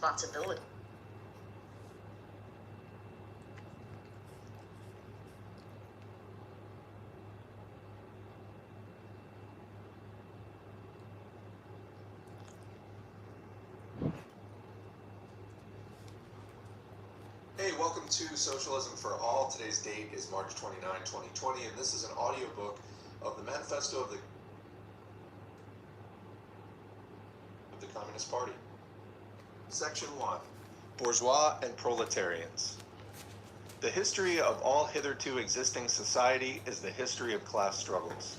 responsibility. Hey, welcome to Socialism for All. Today's date is March 29, 2020, and this is an audiobook of the Manifesto of the Communist Party. Section 1. Bourgeois and Proletarians. The history of all hitherto existing society is the history of class struggles.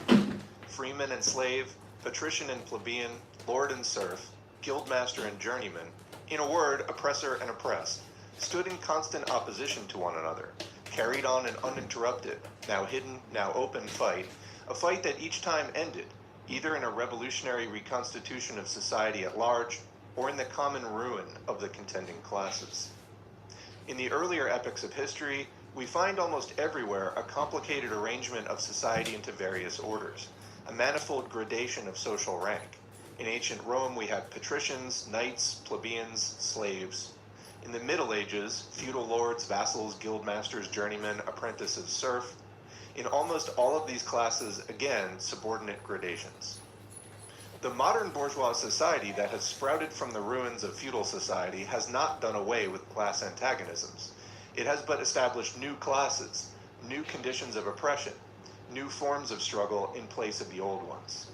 Freeman and slave, patrician and plebeian, lord and serf, guildmaster and journeyman, in a word, oppressor and oppressed, stood in constant opposition to one another, carried on an uninterrupted, now hidden, now open fight, a fight that each time ended, either in a revolutionary reconstitution of society at large, or in the common ruin of the contending classes. In the earlier epochs of history, we find almost everywhere a complicated arrangement of society into various orders, a manifold gradation of social rank. In ancient Rome, we have patricians, knights, plebeians, slaves. In the Middle Ages, feudal lords, vassals, guildmasters, journeymen, apprentices, serf. In almost all of these classes, again, subordinate gradations. The modern bourgeois society that has sprouted from the ruins of feudal society has not done away with class antagonisms. It has but established new classes, new conditions of oppression, new forms of struggle in place of the old ones.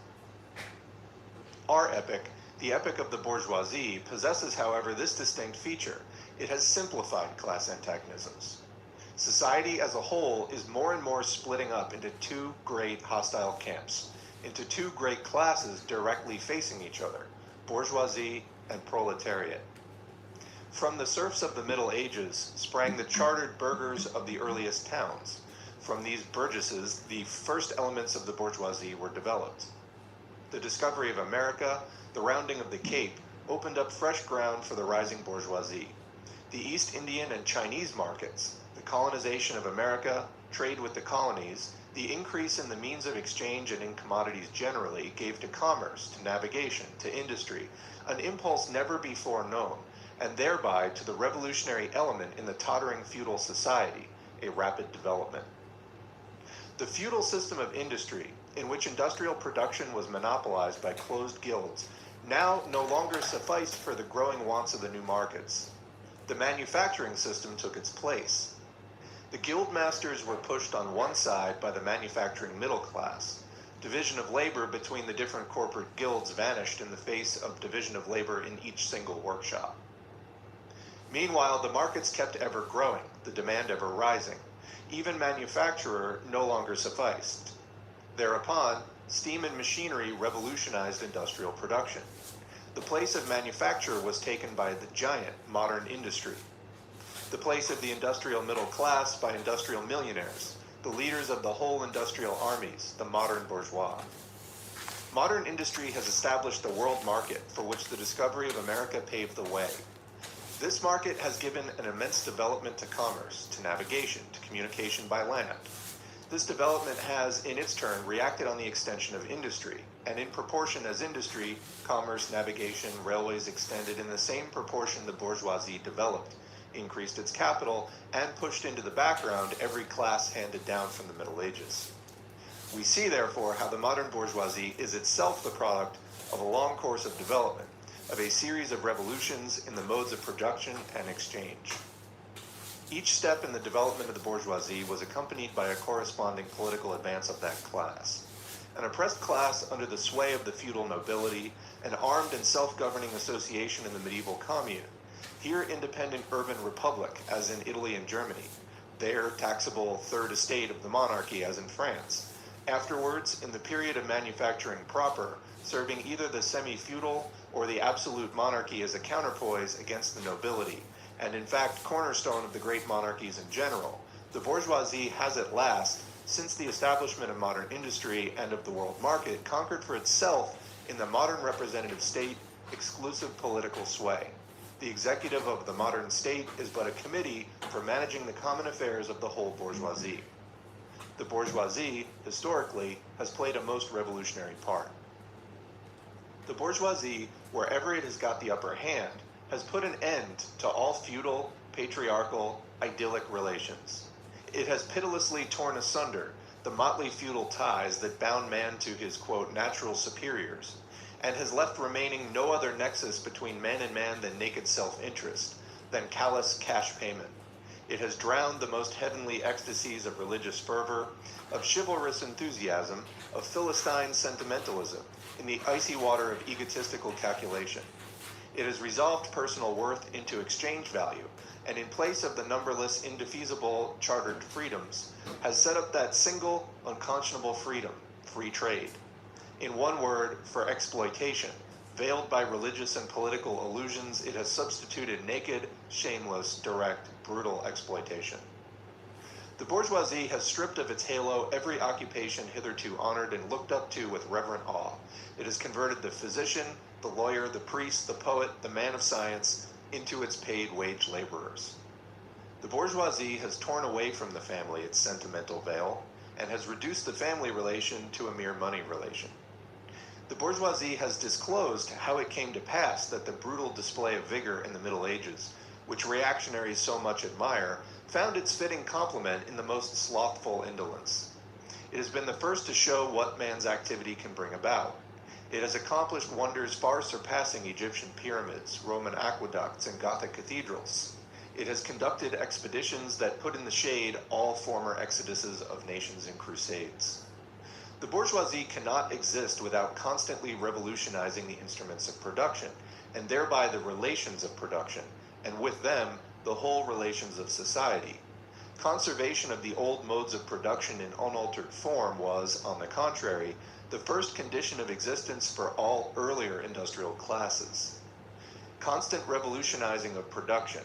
Our epoch, the epoch of the bourgeoisie, possesses, however, this distinct feature. It has simplified class antagonisms. Society as a whole is more and more splitting up into two great hostile camps, into two great classes directly facing each other, bourgeoisie and proletariat. From the serfs of the Middle Ages sprang the chartered burghers of the earliest towns. From these burgesses, the first elements of the bourgeoisie were developed. The discovery of America, the rounding of the Cape, opened up fresh ground for the rising bourgeoisie. The East Indian and Chinese markets, the colonization of America, trade with the colonies, the increase in the means of exchange and in commodities generally gave to commerce, to navigation, to industry, an impulse never before known, and thereby to the revolutionary element in the tottering feudal society, a rapid development. The feudal system of industry, in which industrial production was monopolized by closed guilds, now no longer sufficed for the growing wants of the new markets. The manufacturing system took its place. The guild masters were pushed on one side by the manufacturing middle class. Division of labor between the different corporate guilds vanished in the face of division of labor in each single workshop. Meanwhile, the markets kept ever growing, the demand ever rising. Even manufacture no longer sufficed. Thereupon, steam and machinery revolutionized industrial production. The place of manufacture was taken by the giant modern industry. The place of the industrial middle class by industrial millionaires, the leaders of the whole industrial armies, the modern bourgeois. Modern industry has established the world market for which the discovery of America paved the way. This market has given an immense development to commerce, to navigation, to communication by land. This development has, in its turn, reacted on the extension of industry, and in proportion as industry, commerce, navigation, railways extended in the same proportion the bourgeoisie developed, increased its capital, and pushed into the background every class handed down from the Middle Ages. We see, therefore, how the modern bourgeoisie is itself the product of a long course of development, of a series of revolutions in the modes of production and exchange. Each step in the development of the bourgeoisie was accompanied by a corresponding political advance of that class. An oppressed class under the sway of the feudal nobility, an armed and self-governing association in the medieval commune, here independent urban republic, as in Italy and Germany, there taxable third estate of the monarchy, as in France. Afterwards, in the period of manufacturing proper, serving either the semi-feudal or the absolute monarchy as a counterpoise against the nobility, and in fact cornerstone of the great monarchies in general, the bourgeoisie has at last, since the establishment of modern industry and of the world market, conquered for itself in the modern representative state exclusive political sway. The executive of the modern state is but a committee for managing the common affairs of the whole bourgeoisie. The bourgeoisie, historically, has played a most revolutionary part. The bourgeoisie, wherever it has got the upper hand, has put an end to all feudal, patriarchal, idyllic relations. It has pitilessly torn asunder the motley feudal ties that bound man to his, quote, natural superiors, and has left remaining no other nexus between man and man than naked self-interest, than callous cash payment. It has drowned the most heavenly ecstasies of religious fervor, of chivalrous enthusiasm, of Philistine sentimentalism, in the icy water of egotistical calculation. It has resolved personal worth into exchange value, and in place of the numberless, indefeasible, chartered freedoms, has set up that single, unconscionable freedom, free trade. In one word, for exploitation, veiled by religious and political illusions, it has substituted naked, shameless, direct, brutal exploitation. The bourgeoisie has stripped of its halo every occupation hitherto honored and looked up to with reverent awe. It has converted the physician, the lawyer, the priest, the poet, the man of science, into its paid wage laborers. The bourgeoisie has torn away from the family its sentimental veil, and has reduced the family relation to a mere money relation. The bourgeoisie has disclosed how it came to pass that the brutal display of vigor in the Middle Ages, which reactionaries so much admire, found its fitting complement in the most slothful indolence. It has been the first to show what man's activity can bring about. It has accomplished wonders far surpassing Egyptian pyramids, Roman aqueducts, and Gothic cathedrals. It has conducted expeditions that put in the shade all former exoduses of nations and crusades. The bourgeoisie cannot exist without constantly revolutionizing the instruments of production, and thereby the relations of production, and with them, the whole relations of society. Conservation of the old modes of production in unaltered form was, on the contrary, the first condition of existence for all earlier industrial classes. Constant revolutionizing of production,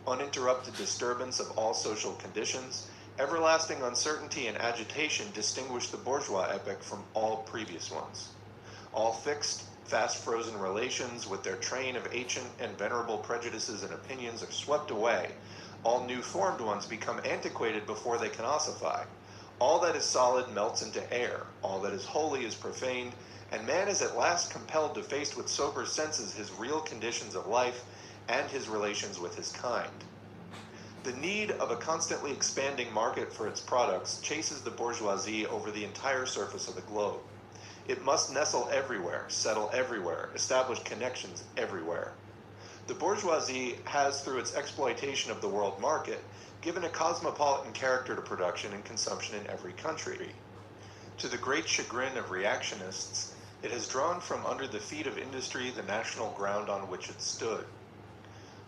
uninterrupted disturbance of all social conditions, everlasting uncertainty and agitation distinguish the bourgeois epoch from all previous ones. All fixed, fast-frozen relations with their train of ancient and venerable prejudices and opinions are swept away. All new-formed ones become antiquated before they can ossify. All that is solid melts into air, all that is holy is profaned, and man is at last compelled to face with sober senses his real conditions of life and his relations with his kind. The need of a constantly expanding market for its products chases the bourgeoisie over the entire surface of the globe. It must nestle everywhere, settle everywhere, establish connections everywhere. The bourgeoisie has, through its exploitation of the world market, given a cosmopolitan character to production and consumption in every country. To the great chagrin of reactionists, it has drawn from under the feet of industry the national ground on which it stood.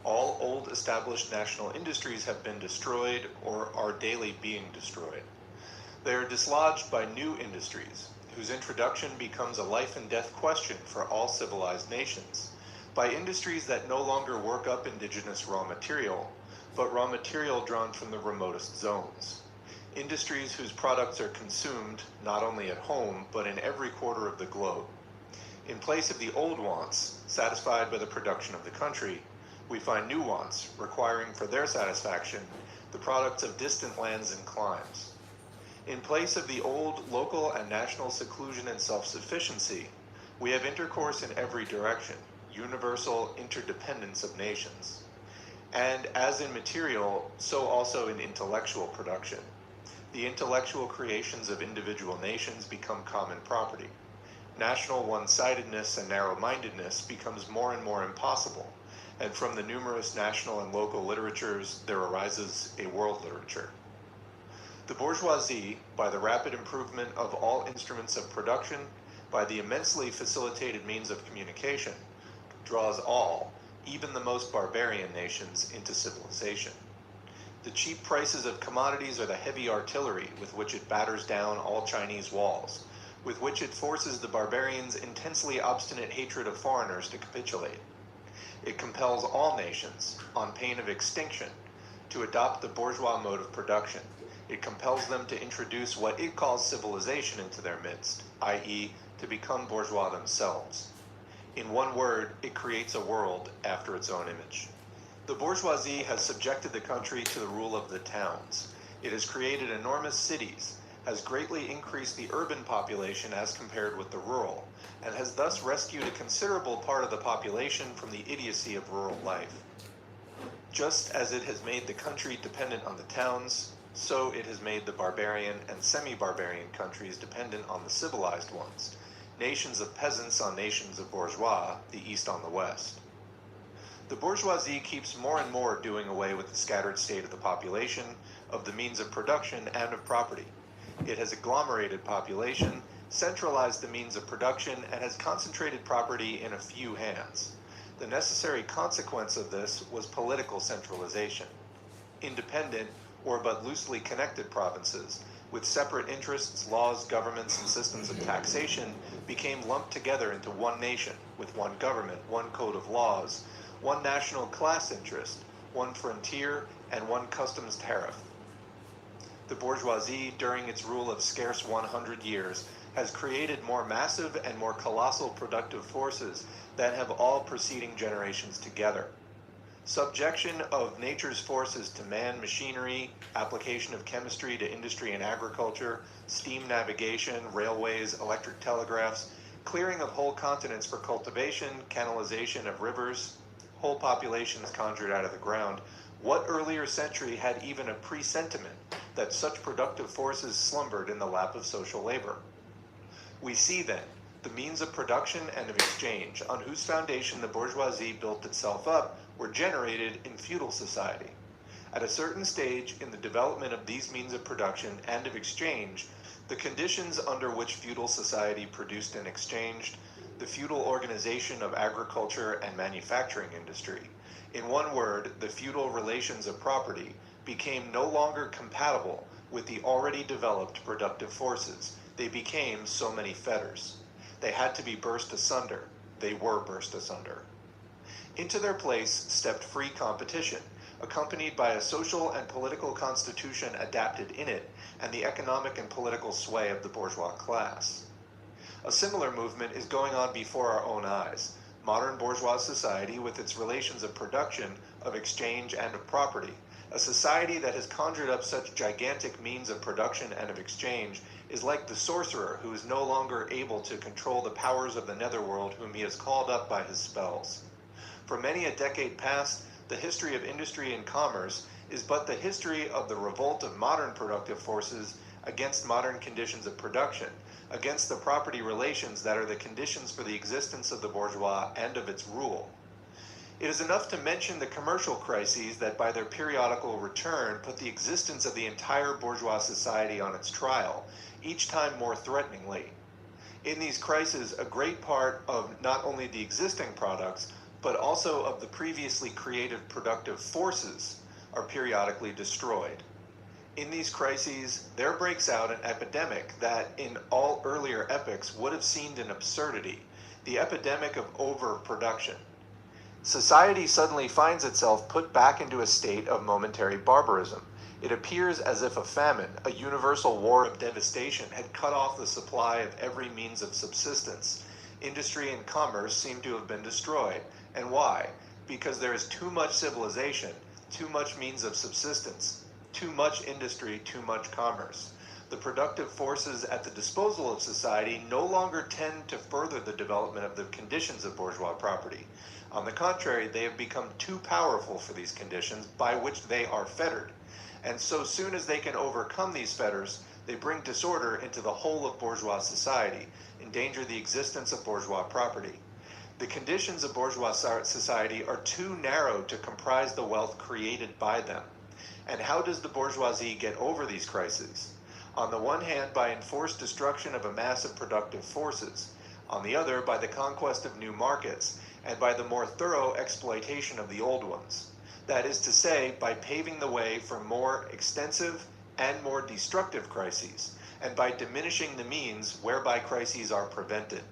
All old established national industries have been destroyed or are daily being destroyed. They are dislodged by new industries, whose introduction becomes a life and death question for all civilized nations, by industries that no longer work up indigenous raw material, but raw material drawn from the remotest zones. Industries whose products are consumed not only at home, but in every quarter of the globe. In place of the old wants, satisfied by the production of the country, we find new wants, requiring for their satisfaction the products of distant lands and climes. In place of the old local and national seclusion and self-sufficiency, we have intercourse in every direction, universal interdependence of nations. And as in material, so also in intellectual production. The intellectual creations of individual nations become common property. National one-sidedness and narrow-mindedness becomes more and more impossible, and from the numerous national and local literatures there arises a world literature. The bourgeoisie, by the rapid improvement of all instruments of production, by the immensely facilitated means of communication, draws all, even the most barbarian nations, into civilization. The cheap prices of commodities are the heavy artillery with which it batters down all Chinese walls, with which it forces the barbarians' intensely obstinate hatred of foreigners to capitulate. It compels all nations, on pain of extinction, to adopt the bourgeois mode of production. It compels them to introduce what it calls civilization into their midst, i.e., to become bourgeois themselves. In one word, it creates a world after its own image. The bourgeoisie has subjected the country to the rule of the towns. It has created enormous cities, has greatly increased the urban population as compared with the rural, and has thus rescued a considerable part of the population from the idiocy of rural life. Just as it has made the country dependent on the towns, so it has made the barbarian and semi-barbarian countries dependent on the civilized ones, nations of peasants on nations of bourgeois, the East on the West. The bourgeoisie keeps more and more doing away with the scattered state of the population, of the means of production, and of property. It has agglomerated population, centralized the means of production, and has concentrated property in a few hands. The necessary consequence of this was political centralization. Independent, or but loosely connected provinces, with separate interests, laws, governments, and systems of taxation, became lumped together into one nation, with one government, one code of laws, one national class interest, one frontier, and one customs tariff. The bourgeoisie, during its rule of scarce 100 years, has created more massive and more colossal productive forces than have all preceding generations together. Subjection of nature's forces to man machinery, application of chemistry to industry and agriculture, steam navigation, railways, electric telegraphs, clearing of whole continents for cultivation, canalization of rivers, whole populations conjured out of the ground. What earlier century had even a presentiment that such productive forces slumbered in the lap of social labor? We see then the means of production and of exchange, on whose foundation the bourgeoisie built itself up, were generated in feudal society. At a certain stage in the development of these means of production and of exchange, the conditions under which feudal society produced and exchanged, the feudal organization of agriculture and manufacturing industry, in one word, the feudal relations of property, became no longer compatible with the already developed productive forces. They became so many fetters. They had to be burst asunder. They were burst asunder. Into their place stepped free competition, accompanied by a social and political constitution adapted in it, and the economic and political sway of the bourgeois class. A similar movement is going on before our own eyes. Modern bourgeois society, with its relations of production, of exchange, and of property, a society that has conjured up such gigantic means of production and of exchange, is like the sorcerer who is no longer able to control the powers of the netherworld whom he has called up by his spells. For many a decade past, the history of industry and commerce is but the history of the revolt of modern productive forces against modern conditions of production, against the property relations that are the conditions for the existence of the bourgeois and of its rule. It is enough to mention the commercial crises that by their periodical return put the existence of the entire bourgeois society on its trial, each time more threateningly. In these crises, a great part of not only the existing products, but also of the previously created productive forces are periodically destroyed. In these crises, there breaks out an epidemic that in all earlier epochs would have seemed an absurdity, the epidemic of overproduction. Society suddenly finds itself put back into a state of momentary barbarism. It appears as if a famine, a universal war of devastation, had cut off the supply of every means of subsistence. Industry and commerce seem to have been destroyed. And why? Because there is too much civilization, too much means of subsistence, too much industry, too much commerce. The productive forces at the disposal of society no longer tend to further the development of the conditions of bourgeois property. On the contrary, they have become too powerful for these conditions by which they are fettered. And so soon as they can overcome these fetters, they bring disorder into the whole of bourgeois society, endanger the existence of bourgeois property. The conditions of bourgeois society are too narrow to comprise the wealth created by them. And how does the bourgeoisie get over these crises? On the one hand, by enforced destruction of a mass of productive forces. On the other, by the conquest of new markets, and by the more thorough exploitation of the old ones. That is to say, by paving the way for more extensive and more destructive crises, and by diminishing the means whereby crises are prevented.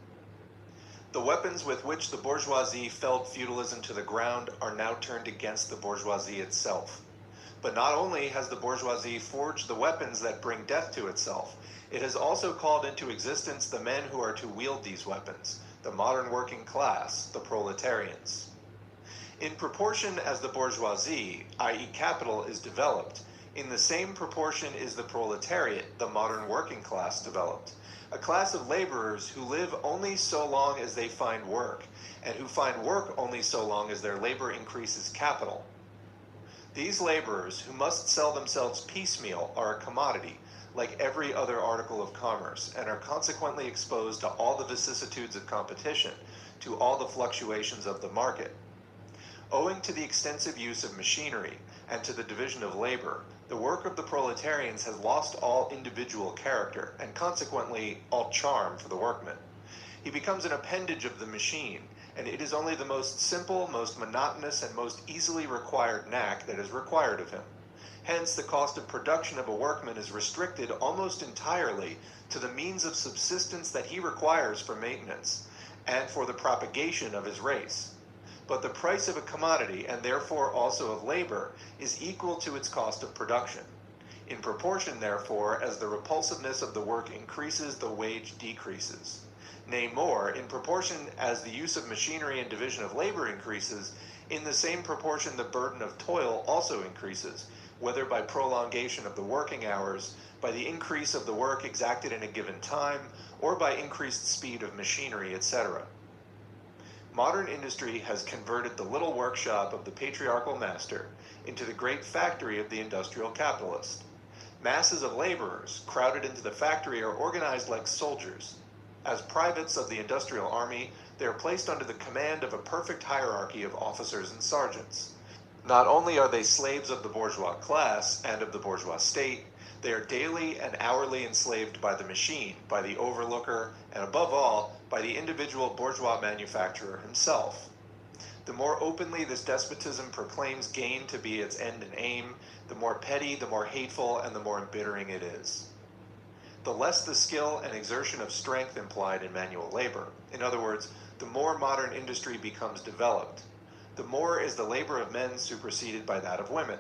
The weapons with which the bourgeoisie felled feudalism to the ground are now turned against the bourgeoisie itself. But not only has the bourgeoisie forged the weapons that bring death to itself, it has also called into existence the men who are to wield these weapons, the modern working class, the proletarians. In proportion as the bourgeoisie, i.e. capital, is developed, In the same proportion is the proletariat, the modern working class, developed. A class of laborers who live only so long as they find work, and who find work only so long as their labor increases capital. These laborers, who must sell themselves piecemeal, are a commodity, like every other article of commerce, and are consequently exposed to all the vicissitudes of competition, to all the fluctuations of the market. Owing to the extensive use of machinery and to the division of labor, the work of the proletarians has lost all individual character and consequently all charm for the workman. He becomes an appendage of the machine, and it is only the most simple, most monotonous, and most easily required knack that is required of him. Hence, the cost of production of a workman is restricted almost entirely to the means of subsistence that he requires for maintenance and for the propagation of his race. But the price of a commodity, and therefore also of labor, is equal to its cost of production. In proportion, therefore, as the repulsiveness of the work increases, the wage decreases. Nay, more, in proportion as the use of machinery and division of labor increases, in the same proportion the burden of toil also increases, whether by prolongation of the working hours, by the increase of the work exacted in a given time, or by increased speed of machinery, etc. Modern industry has converted the little workshop of the patriarchal master into the great factory of the industrial capitalist. Masses of laborers crowded into the factory are organized like soldiers. As privates of the industrial army, they are placed under the command of a perfect hierarchy of officers and sergeants. Not only are they slaves of the bourgeois class and of the bourgeois state, they are daily and hourly enslaved by the machine, by the overlooker, and above all, by the individual bourgeois manufacturer himself. The more openly this despotism proclaims gain to be its end and aim, the more petty, the more hateful, and the more embittering it is. The less the skill and exertion of strength implied in manual labor. In other words, the more modern industry becomes developed, the more is the labor of men superseded by that of women.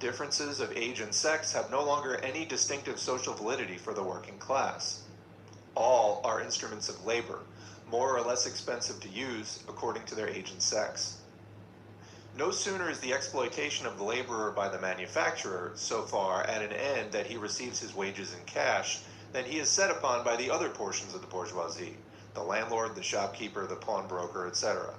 Differences of age and sex have no longer any distinctive social validity for the working class. All are instruments of labor, more or less expensive to use according to their age and sex. No sooner is the exploitation of the laborer by the manufacturer so far at an end that he receives his wages in cash than he is set upon by the other portions of the bourgeoisie, the landlord, the shopkeeper, the pawnbroker, etc.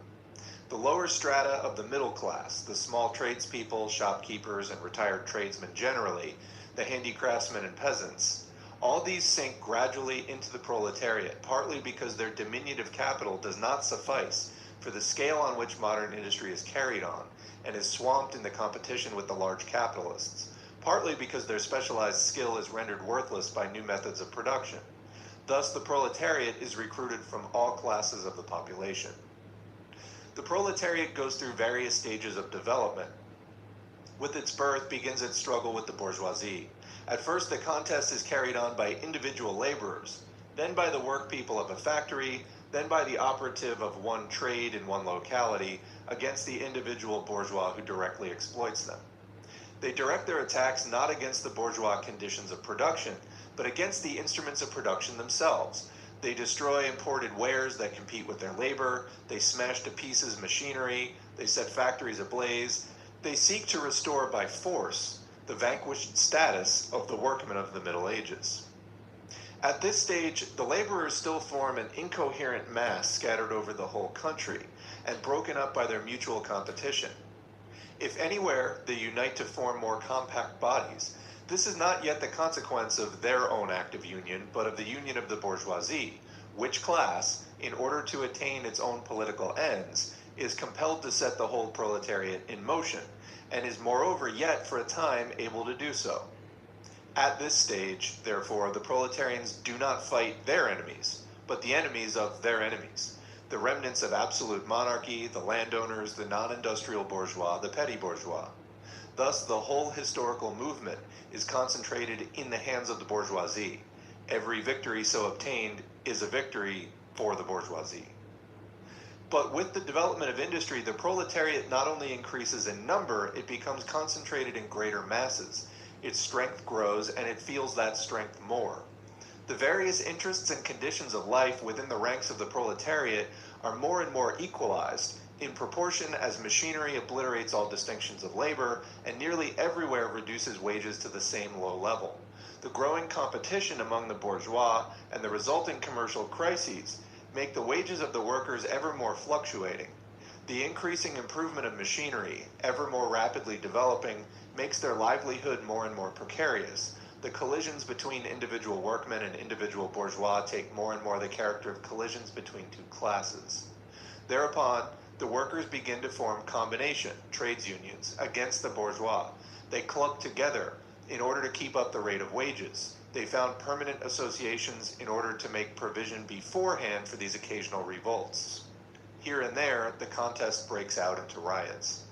The lower strata of the middle class, the small tradespeople, shopkeepers, and retired tradesmen generally, the handicraftsmen and peasants, all these sink gradually into the proletariat, partly because their diminutive capital does not suffice for the scale on which modern industry is carried on, and is swamped in the competition with the large capitalists, partly because their specialized skill is rendered worthless by new methods of production. Thus, the proletariat is recruited from all classes of the population. The proletariat goes through various stages of development. With its birth begins its struggle with the bourgeoisie. At first, the contest is carried on by individual laborers, then by the workpeople of a factory, then by the operative of one trade in one locality against the individual bourgeois who directly exploits them. They direct their attacks not against the bourgeois conditions of production, but against the instruments of production themselves. They destroy imported wares that compete with their labor, they smash to pieces machinery, they set factories ablaze, they seek to restore by force the vanquished status of the workmen of the Middle Ages. At this stage, the laborers still form an incoherent mass scattered over the whole country and broken up by their mutual competition. If anywhere they unite to form more compact bodies, this is not yet the consequence of their own act of union, but of the union of the bourgeoisie, which class, in order to attain its own political ends, is compelled to set the whole proletariat in motion, and is moreover yet for a time able to do so. At this stage, therefore, the proletarians do not fight their enemies, but the enemies of their enemies, the remnants of absolute monarchy, the landowners, the non-industrial bourgeois, the petty bourgeois. Thus, the whole historical movement is concentrated in the hands of the bourgeoisie. Every victory so obtained is a victory for the bourgeoisie. But with the development of industry, the proletariat not only increases in number, it becomes concentrated in greater masses. Its strength grows, and it feels that strength more. The various interests and conditions of life within the ranks of the proletariat are more and more equalized, in proportion as machinery obliterates all distinctions of labor and nearly everywhere reduces wages to the same low level. The growing competition among the bourgeois and the resulting commercial crises make the wages of the workers ever more fluctuating. The increasing improvement of machinery, ever more rapidly developing, makes their livelihood more and more precarious. The collisions between individual workmen and individual bourgeois take more and more the character of collisions between two classes. Thereupon, the workers begin to form combination, trades unions, against the bourgeois. They club together in order to keep up the rate of wages. They found permanent associations in order to make provision beforehand for these occasional revolts. Here and there, the contest breaks out into riots.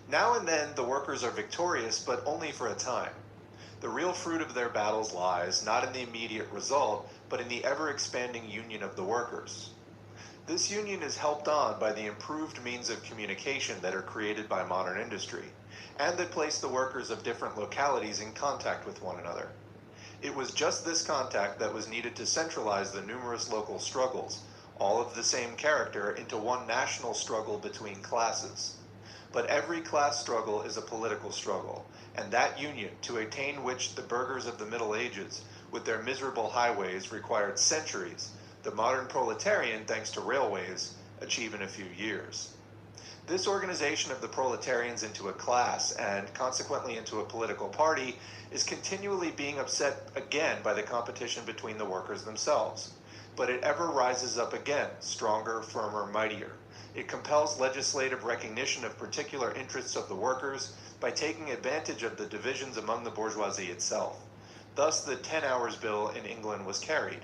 Now and then, the workers are victorious, but only for a time. The real fruit of their battles lies not in the immediate result, but in the ever-expanding union of the workers. This union is helped on by the improved means of communication that are created by modern industry, and that place the workers of different localities in contact with one another. It was just this contact that was needed to centralize the numerous local struggles, all of the same character, into one national struggle between classes. But every class struggle is a political struggle, and that union, to attain which the burghers of the Middle Ages, with their miserable highways, required centuries, the modern proletarian, thanks to railways, achieve in a few years. This organization of the proletarians into a class, and consequently into a political party, is continually being upset again by the competition between the workers themselves. But it ever rises up again, stronger, firmer, mightier. It compels legislative recognition of particular interests of the workers by taking advantage of the divisions among the bourgeoisie itself. Thus, the 10 Hours Bill in England was carried.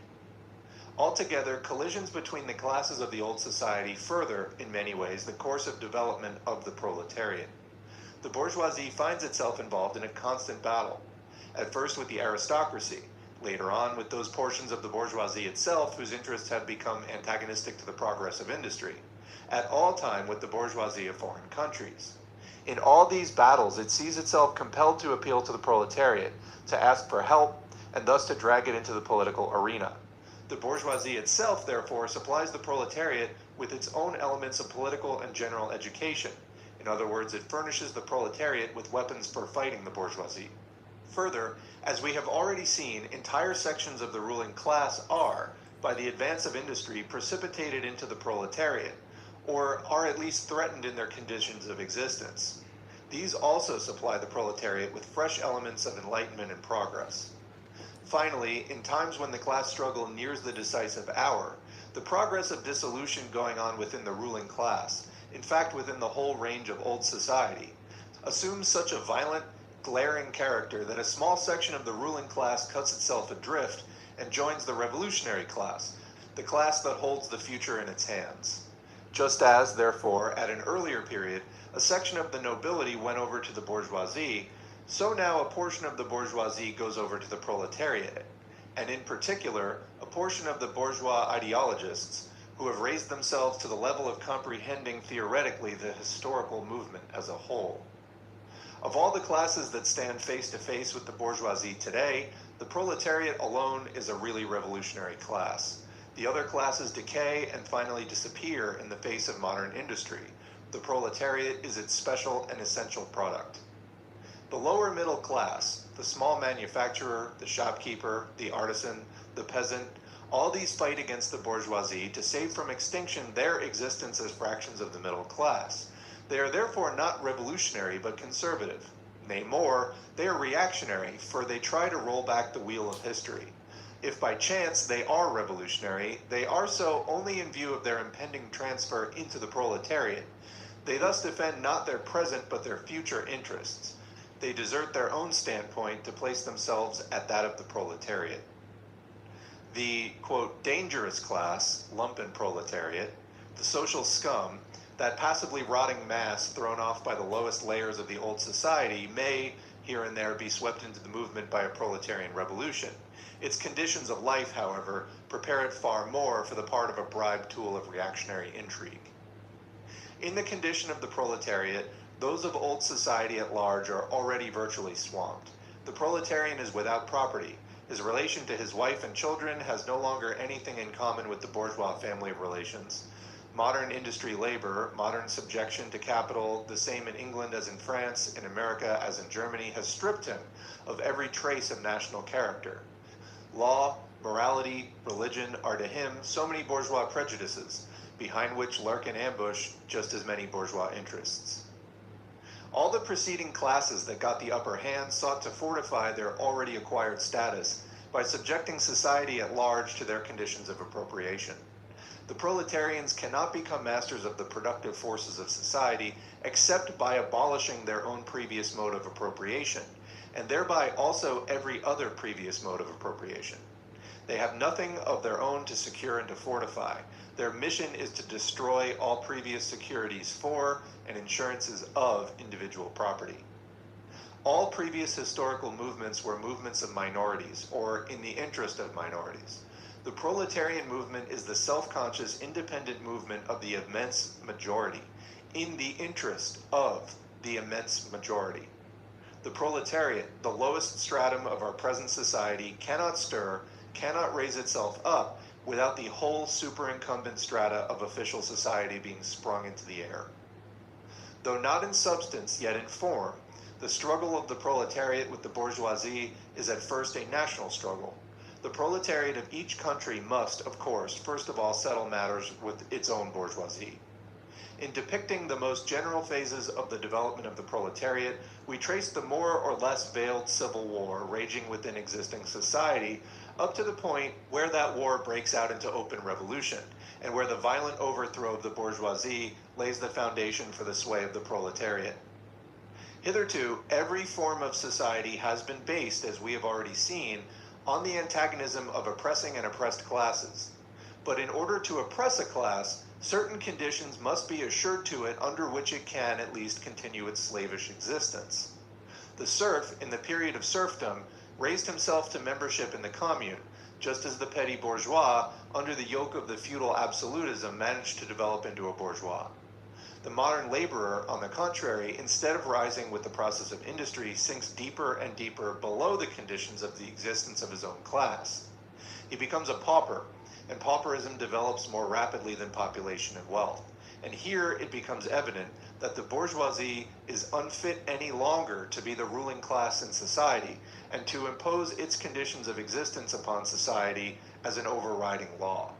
Altogether, collisions between the classes of the old society further, in many ways, the course of development of the proletariat. The bourgeoisie finds itself involved in a constant battle, at first with the aristocracy, later on with those portions of the bourgeoisie itself whose interests have become antagonistic to the progress of industry, at all time with the bourgeoisie of foreign countries. In all these battles, it sees itself compelled to appeal to the proletariat, to ask for help, and thus to drag it into the political arena. The bourgeoisie itself, therefore, supplies the proletariat with its own elements of political and general education. In other words, it furnishes the proletariat with weapons for fighting the bourgeoisie. Further, as we have already seen, entire sections of the ruling class are, by the advance of industry, precipitated into the proletariat, or are at least threatened in their conditions of existence. These also supply the proletariat with fresh elements of enlightenment and progress. Finally, in times when the class struggle nears the decisive hour, the progress of dissolution going on within the ruling class, in fact within the whole range of old society, assumes such a violent, glaring character that a small section of the ruling class cuts itself adrift and joins the revolutionary class, the class that holds the future in its hands. Just as, therefore, at an earlier period, a section of the nobility went over to the bourgeoisie, so now a portion of the bourgeoisie goes over to the proletariat, and in particular, a portion of the bourgeois ideologists who have raised themselves to the level of comprehending theoretically the historical movement as a whole. Of all the classes that stand face to face with the bourgeoisie today, the proletariat alone is a really revolutionary class. The other classes decay and finally disappear in the face of modern industry. The proletariat is its special and essential product. The lower middle class, the small manufacturer, the shopkeeper, the artisan, the peasant, all these fight against the bourgeoisie to save from extinction their existence as fractions of the middle class. They are therefore not revolutionary but conservative. Nay more, they are reactionary, for they try to roll back the wheel of history. If by chance they are revolutionary, they are so only in view of their impending transfer into the proletariat. They thus defend not their present but their future interests. They desert their own standpoint to place themselves at that of the proletariat. The, quote, dangerous class, lumpen proletariat, the social scum, that passively rotting mass thrown off by the lowest layers of the old society may, here and there, be swept into the movement by a proletarian revolution. Its conditions of life, however, prepare it far more for the part of a bribed tool of reactionary intrigue. In the condition of the proletariat, those of old society at large are already virtually swamped. The proletarian is without property. His relation to his wife and children has no longer anything in common with the bourgeois family of relations. modern industry labor, modern subjection to capital, the same in England as in France, in America as in Germany, has stripped him of every trace of national character. Law, morality, religion are to him so many bourgeois prejudices, behind which lurk in ambush just as many bourgeois interests. All the preceding classes that got the upper hand sought to fortify their already acquired status by subjecting society at large to their conditions of appropriation. The proletarians cannot become masters of the productive forces of society except by abolishing their own previous mode of appropriation, and thereby also every other previous mode of appropriation. They have nothing of their own to secure and to fortify. Their mission is to destroy all previous securities for and insurances of individual property. All previous historical movements were movements of minorities, or in the interest of minorities. The proletarian movement is the self-conscious, independent movement of the immense majority, in the interest of the immense majority. The proletariat, the lowest stratum of our present society, cannot stir, cannot raise itself up without the whole superincumbent strata of official society being sprung into the air. Though not in substance, yet in form, the struggle of the proletariat with the bourgeoisie is at first a national struggle. The proletariat of each country must, of course, first of all settle matters with its own bourgeoisie. In depicting the most general phases of the development of the proletariat, we trace the more or less veiled civil war raging within existing society up to the point where that war breaks out into open revolution, and where the violent overthrow of the bourgeoisie lays the foundation for the sway of the proletariat. Hitherto, every form of society has been based, as we have already seen, on the antagonism of oppressing and oppressed classes. But in order to oppress a class, certain conditions must be assured to it under which it can at least continue its slavish existence. The serf, in the period of serfdom, raised himself to membership in the commune, just as the petty bourgeois, under the yoke of the feudal absolutism, managed to develop into a bourgeois. The modern laborer, on the contrary, instead of rising with the process of industry, sinks deeper and deeper below the conditions of the existence of his own class. He becomes a pauper, and pauperism develops more rapidly than population and wealth. And here it becomes evident that the bourgeoisie is unfit any longer to be the ruling class in society and to impose its conditions of existence upon society as an overriding law.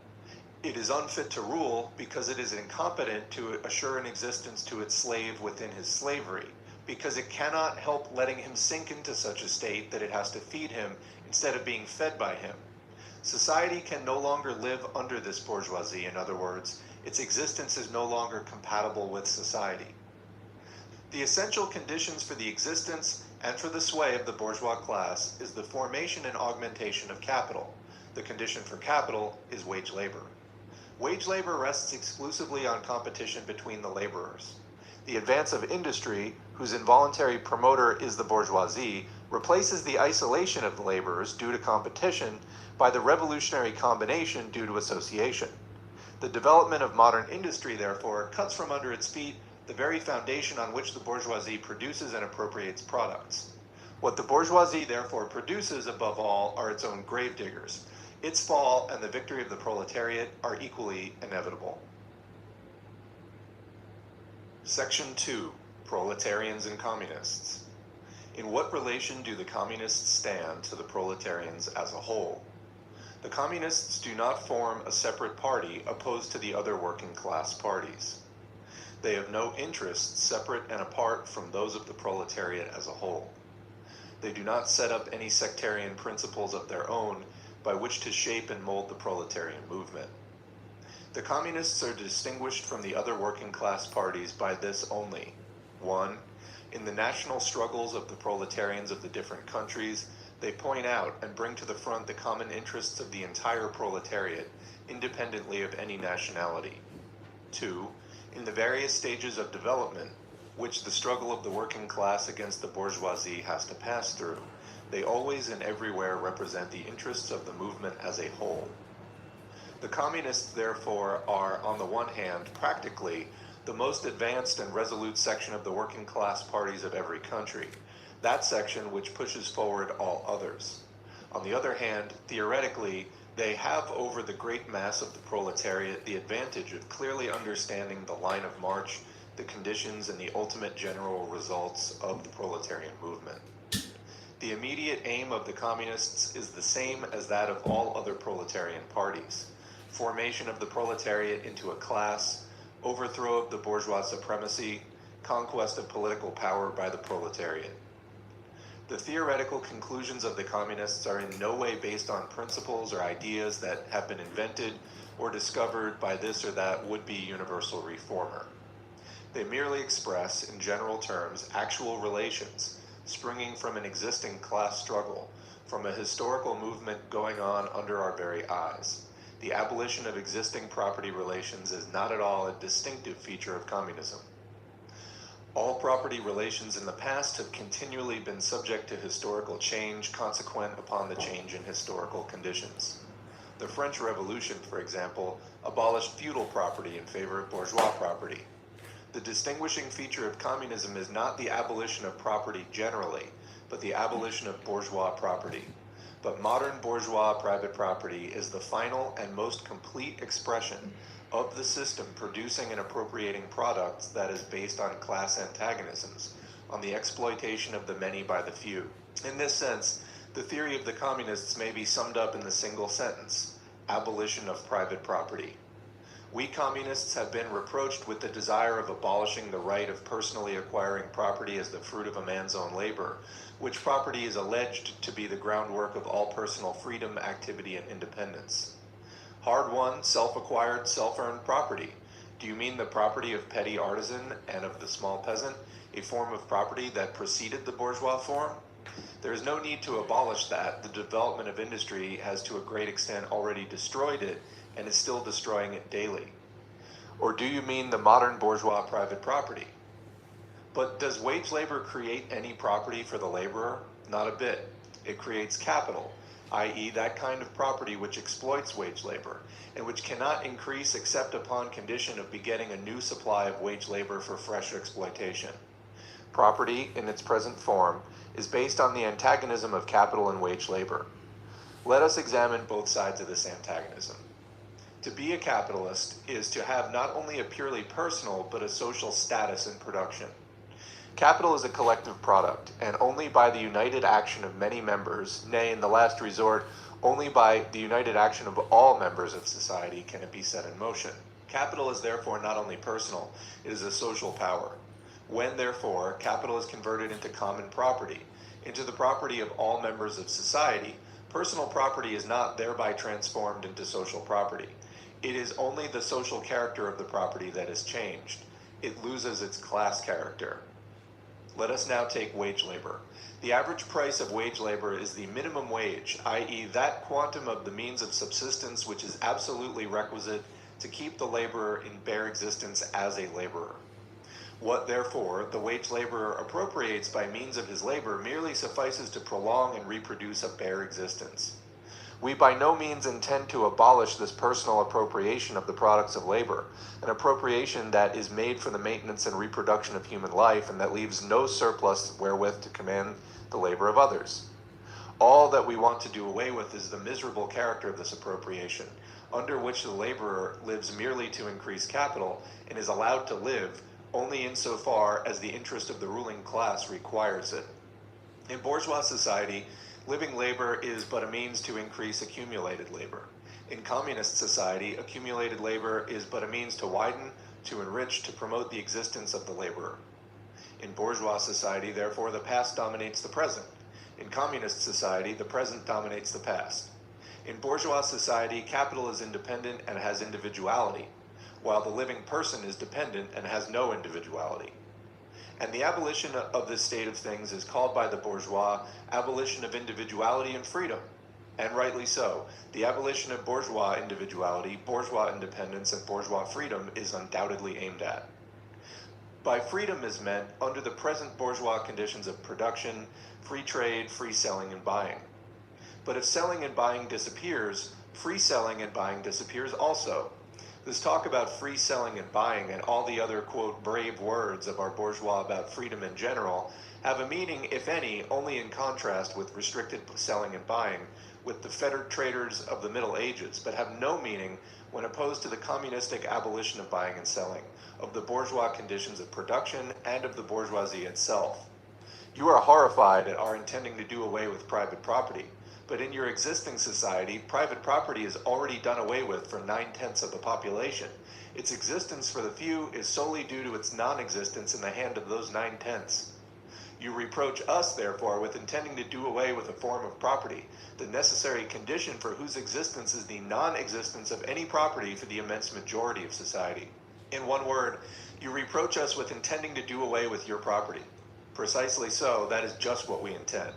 It is unfit to rule because it is incompetent to assure an existence to its slave within his slavery, because it cannot help letting him sink into such a state that it has to feed him instead of being fed by him. Society can no longer live under this bourgeoisie. In other words, its existence is no longer compatible with society. The essential conditions for the existence and for the sway of the bourgeois class is the formation and augmentation of capital. The condition for capital is wage labor. Wage labor rests exclusively on competition between the laborers. The advance of industry, whose involuntary promoter is the bourgeoisie, replaces the isolation of the laborers due to competition by the revolutionary combination due to association. The development of modern industry, therefore, cuts from under its feet the very foundation on which the bourgeoisie produces and appropriates products. What the bourgeoisie therefore produces above all are its own gravediggers. Its fall and the victory of the proletariat are equally inevitable. Section 2. Proletarians and Communists. In what relation do the communists stand to the proletarians as a whole? The communists do not form a separate party opposed to the other working class parties. They have no interests separate and apart from those of the proletariat as a whole. They do not set up any sectarian principles of their own by which to shape and mold the proletarian movement. The communists are distinguished from the other working class parties by this only. 1. In the national struggles of the proletarians of the different countries, they point out and bring to the front the common interests of the entire proletariat, independently of any nationality. 2. In the various stages of development, which the struggle of the working class against the bourgeoisie has to pass through, they always and everywhere represent the interests of the movement as a whole. The communists, therefore, are, on the one hand, practically, the most advanced and resolute section of the working class parties of every country, that section which pushes forward all others. On the other hand, theoretically, They have over the great mass of the proletariat the advantage of clearly understanding the line of march, the conditions, and the ultimate general results of the proletarian movement. The immediate aim of the communists is the same as that of all other proletarian parties: formation of the proletariat into a class, overthrow of the bourgeois supremacy, conquest of political power by the proletariat. The theoretical conclusions of the communists are in no way based on principles or ideas that have been invented or discovered by this or that would-be universal reformer. They merely express, in general terms, actual relations springing from an existing class struggle, from a historical movement going on under our very eyes. The abolition of existing property relations is not at all a distinctive feature of communism. All property relations in the past have continually been subject to historical change consequent upon the change in historical conditions. The French Revolution, for example, abolished feudal property in favor of bourgeois property. The distinguishing feature of communism is not the abolition of property generally, but the abolition of bourgeois property. But modern bourgeois private property is the final and most complete expression of the system producing and appropriating products that is based on class antagonisms, on the exploitation of the many by the few. In this sense, the theory of the communists may be summed up in the single sentence: abolition of private property. We communists have been reproached with the desire of abolishing the right of personally acquiring property as the fruit of a man's own labor, which property is alleged to be the groundwork of all personal freedom, activity, and independence. Hard-won, self-acquired, self-earned property. Do you mean the property of petty artisan and of the small peasant, a form of property that preceded the bourgeois form? There is no need to abolish that. The development of industry has to a great extent already destroyed it, and is still destroying it daily. Or do you mean the modern bourgeois private property? But does wage labor create any property for the laborer? Not a bit. It creates capital, i.e. that kind of property which exploits wage labor, and which cannot increase except upon condition of begetting a new supply of wage labor for fresh exploitation. Property, in its present form, is based on the antagonism of capital and wage labor. Let us examine both sides of this antagonism. To be a capitalist is to have not only a purely personal, but a social status in production. Capital is a collective product, and only by the united action of many members, nay, in the last resort, only by the united action of all members of society can it be set in motion. Capital is therefore not only personal, it is a social power. When, therefore, capital is converted into common property, into the property of all members of society, personal property is not thereby transformed into social property. It is only the social character of the property that is changed. It loses its class character. Let us now take wage labor. The average price of wage labor is the minimum wage, i.e. that quantum of the means of subsistence which is absolutely requisite to keep the laborer in bare existence as a laborer. What, therefore, the wage laborer appropriates by means of his labor merely suffices to prolong and reproduce a bare existence. We by no means intend to abolish this personal appropriation of the products of labor, an appropriation that is made for the maintenance and reproduction of human life and that leaves no surplus wherewith to command the labor of others. All that we want to do away with is the miserable character of this appropriation, under which the laborer lives merely to increase capital and is allowed to live only insofar as the interest of the ruling class requires it. In bourgeois society, living labor is but a means to increase accumulated labor. In communist society, accumulated labor is but a means to widen, to enrich, to promote the existence of the laborer. In bourgeois society, therefore, the past dominates the present. In communist society, the present dominates the past. In bourgeois society, capital is independent and has individuality, while the living person is dependent and has no individuality. And the abolition of this state of things is called by the bourgeois abolition of individuality and freedom. And rightly so. The abolition of bourgeois individuality, bourgeois independence, and bourgeois freedom is undoubtedly aimed at. By freedom is meant, under the present bourgeois conditions of production, free trade, free selling and buying. But if selling and buying disappears, free selling and buying disappears also. This talk about free selling and buying and all the other, quote, brave words of our bourgeois about freedom in general have a meaning, if any, only in contrast with restricted selling and buying, with the fettered traders of the Middle Ages, but have no meaning when opposed to the communistic abolition of buying and selling, of the bourgeois conditions of production, and of the bourgeoisie itself. You are horrified at our intending to do away with private property, but in your existing society, private property is already done away with for 9/10 of the population. Its existence for the few is solely due to its non-existence in the hand of those 9/10. You reproach us, therefore, with intending to do away with a form of property, the necessary condition for whose existence is the non-existence of any property for the immense majority of society. In one word, you reproach us with intending to do away with your property. Precisely so, that is just what we intend.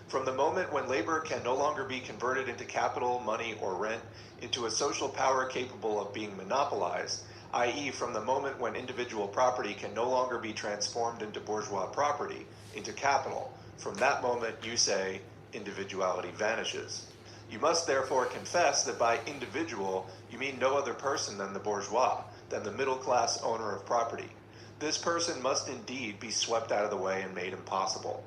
From the moment when labor can no longer be converted into capital, money, or rent, into a social power capable of being monopolized, i.e. from the moment when individual property can no longer be transformed into bourgeois property, into capital, from that moment, you say, individuality vanishes. You must therefore confess that by individual, you mean no other person than the bourgeois, than the middle-class owner of property. This person must indeed be swept out of the way and made impossible.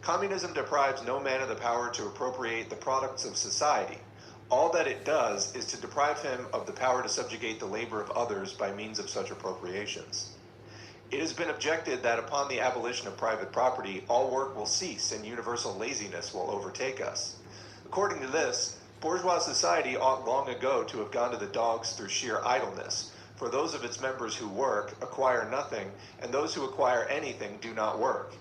Communism deprives no man of the power to appropriate the products of society. All that it does is to deprive him of the power to subjugate the labor of others by means of such appropriations. It has been objected that upon the abolition of private property, all work will cease and universal laziness will overtake us. According to this, bourgeois society ought long ago to have gone to the dogs through sheer idleness, for those of its members who work acquire nothing, and those who acquire anything do not work.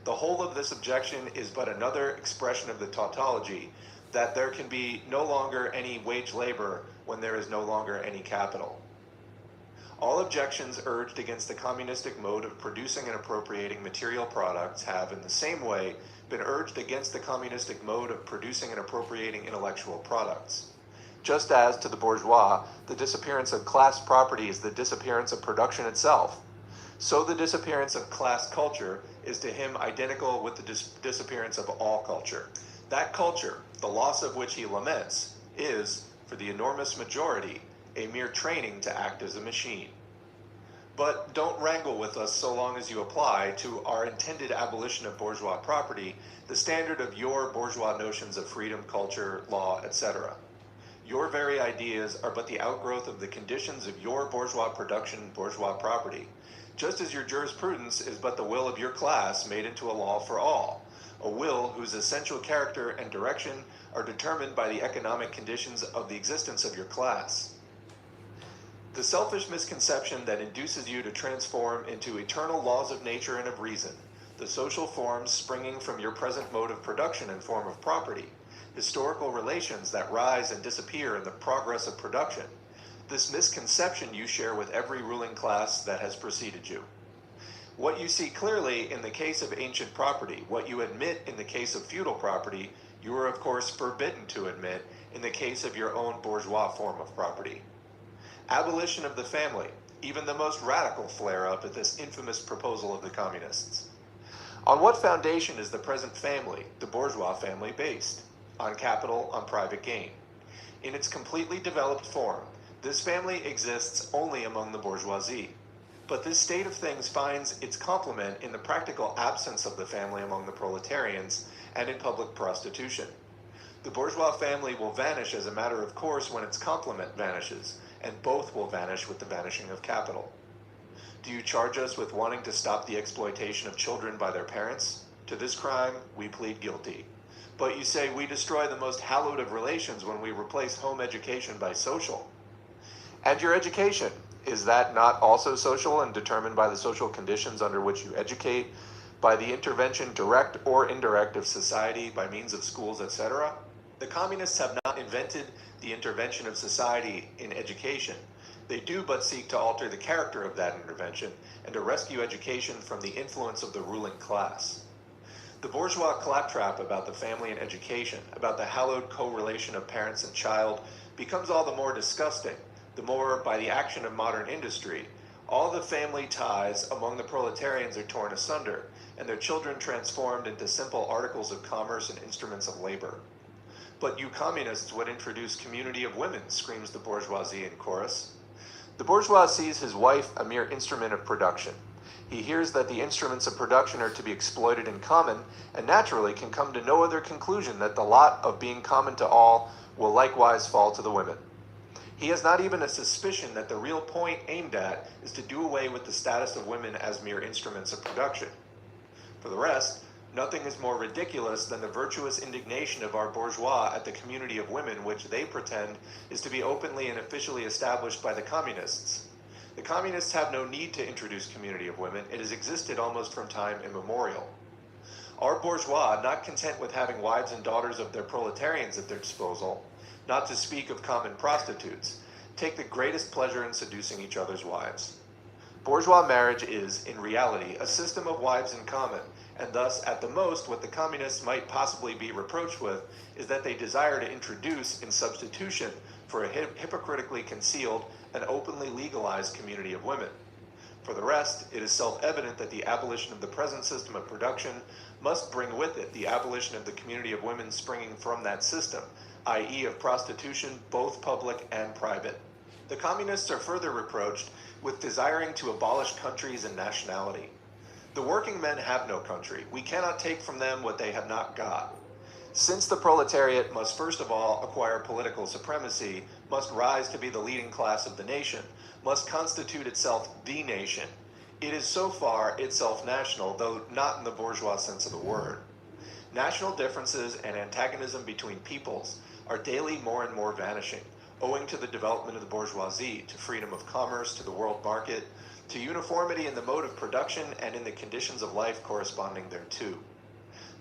The whole of this objection is but another expression of the tautology that there can be no longer any wage labor when there is no longer any capital. All objections urged against the communistic mode of producing and appropriating material products have, in the same way, been urged against the communistic mode of producing and appropriating intellectual products. Just as, to the bourgeois, the disappearance of class property is the disappearance of production itself, so the disappearance of class culture is to him identical with the disappearance of all culture. That culture, the loss of which he laments, is, for the enormous majority, a mere training to act as a machine. But don't wrangle with us so long as you apply to our intended abolition of bourgeois property the standard of your bourgeois notions of freedom, culture, law, etc. Your very ideas are but the outgrowth of the conditions of your bourgeois production, bourgeois property, just as your jurisprudence is but the will of your class made into a law for all, a will whose essential character and direction are determined by the economic conditions of the existence of your class. The selfish misconception that induces you to transform into eternal laws of nature and of reason the social forms springing from your present mode of production and form of property, historical relations that rise and disappear in the progress of production, this misconception you share with every ruling class that has preceded you. What you see clearly in the case of ancient property, what you admit in the case of feudal property, you are of course forbidden to admit in the case of your own bourgeois form of property. Abolition of the family, even the most radical flare-up at this infamous proposal of the communists. On what foundation is the present family, the bourgeois family, based? On capital, on private gain. In its completely developed form, this family exists only among the bourgeoisie. But this state of things finds its complement in the practical absence of the family among the proletarians and in public prostitution. The bourgeois family will vanish as a matter of course when its complement vanishes, and both will vanish with the vanishing of capital. Do you charge us with wanting to stop the exploitation of children by their parents? To this crime, we plead guilty. But you say we destroy the most hallowed of relations when we replace home education by social. And your education, is that not also social and determined by the social conditions under which you educate, by the intervention, direct or indirect, of society by means of schools, etc.? The communists have not invented the intervention of society in education. They do but seek to alter the character of that intervention and to rescue education from the influence of the ruling class. The bourgeois claptrap about the family and education, about the hallowed correlation of parents and child, becomes all the more disgusting, the more, by the action of modern industry, all the family ties among the proletarians are torn asunder, and their children transformed into simple articles of commerce and instruments of labor. But you communists would introduce community of women, screams the bourgeoisie in chorus. The bourgeois sees his wife a mere instrument of production. He hears that the instruments of production are to be exploited in common, and naturally can come to no other conclusion that the lot of being common to all will likewise fall to the women. He has not even a suspicion that the real point aimed at is to do away with the status of women as mere instruments of production. For the rest, nothing is more ridiculous than the virtuous indignation of our bourgeois at the community of women which they pretend is to be openly and officially established by the communists. The communists have no need to introduce community of women. It has existed almost from time immemorial. Our bourgeois, not content with having wives and daughters of their proletarians at their disposal, not to speak of common prostitutes, take the greatest pleasure in seducing each other's wives. Bourgeois marriage is, in reality, a system of wives in common, and thus, at the most, what the communists might possibly be reproached with is that they desire to introduce, in substitution for a hypocritically concealed and openly legalized community of women. For the rest, it is self-evident that the abolition of the present system of production must bring with it the abolition of the community of women springing from that system, i.e. of prostitution, both public and private. The communists are further reproached with desiring to abolish countries and nationality. The working men have no country. We cannot take from them what they have not got. Since the proletariat must first of all acquire political supremacy, must rise to be the leading class of the nation, must constitute itself the nation, it is so far itself national, though not in the bourgeois sense of the word. National differences and antagonism between peoples are daily more and more vanishing, owing to the development of the bourgeoisie, to freedom of commerce, to the world market, to uniformity in the mode of production and in the conditions of life corresponding thereto.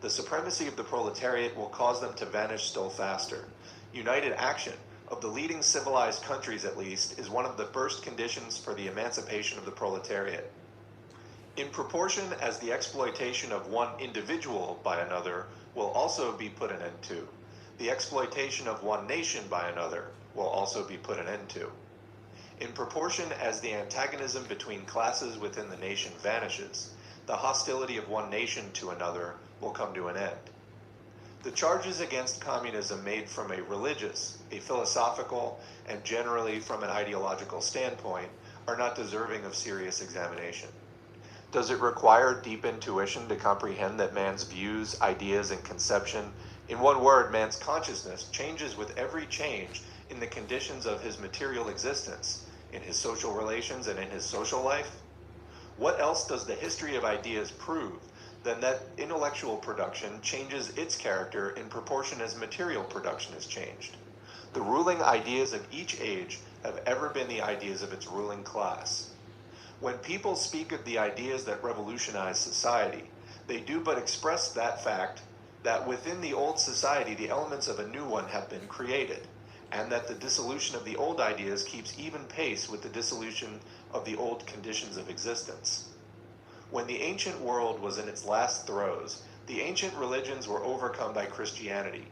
The supremacy of the proletariat will cause them to vanish still faster. United action, of the leading civilized countries at least, is one of the first conditions for the emancipation of the proletariat. In proportion as the exploitation of one individual by another will also be put an end to, the exploitation of one nation by another will also be put an end to. In proportion as the antagonism between classes within the nation vanishes, the hostility of one nation to another will come to an end. The charges against communism made from a religious, a philosophical, and generally from an ideological standpoint are not deserving of serious examination. Does it require deep intuition to comprehend that man's views, ideas, and conception, in one word, man's consciousness, changes with every change in the conditions of his material existence, in his social relations, and in his social life? What else does the history of ideas prove than that intellectual production changes its character in proportion as material production has changed? The ruling ideas of each age have ever been the ideas of its ruling class. When people speak of the ideas that revolutionize society, they do but express that fact that within the old society the elements of a new one have been created, and that the dissolution of the old ideas keeps even pace with the dissolution of the old conditions of existence. When the ancient world was in its last throes, the ancient religions were overcome by Christianity.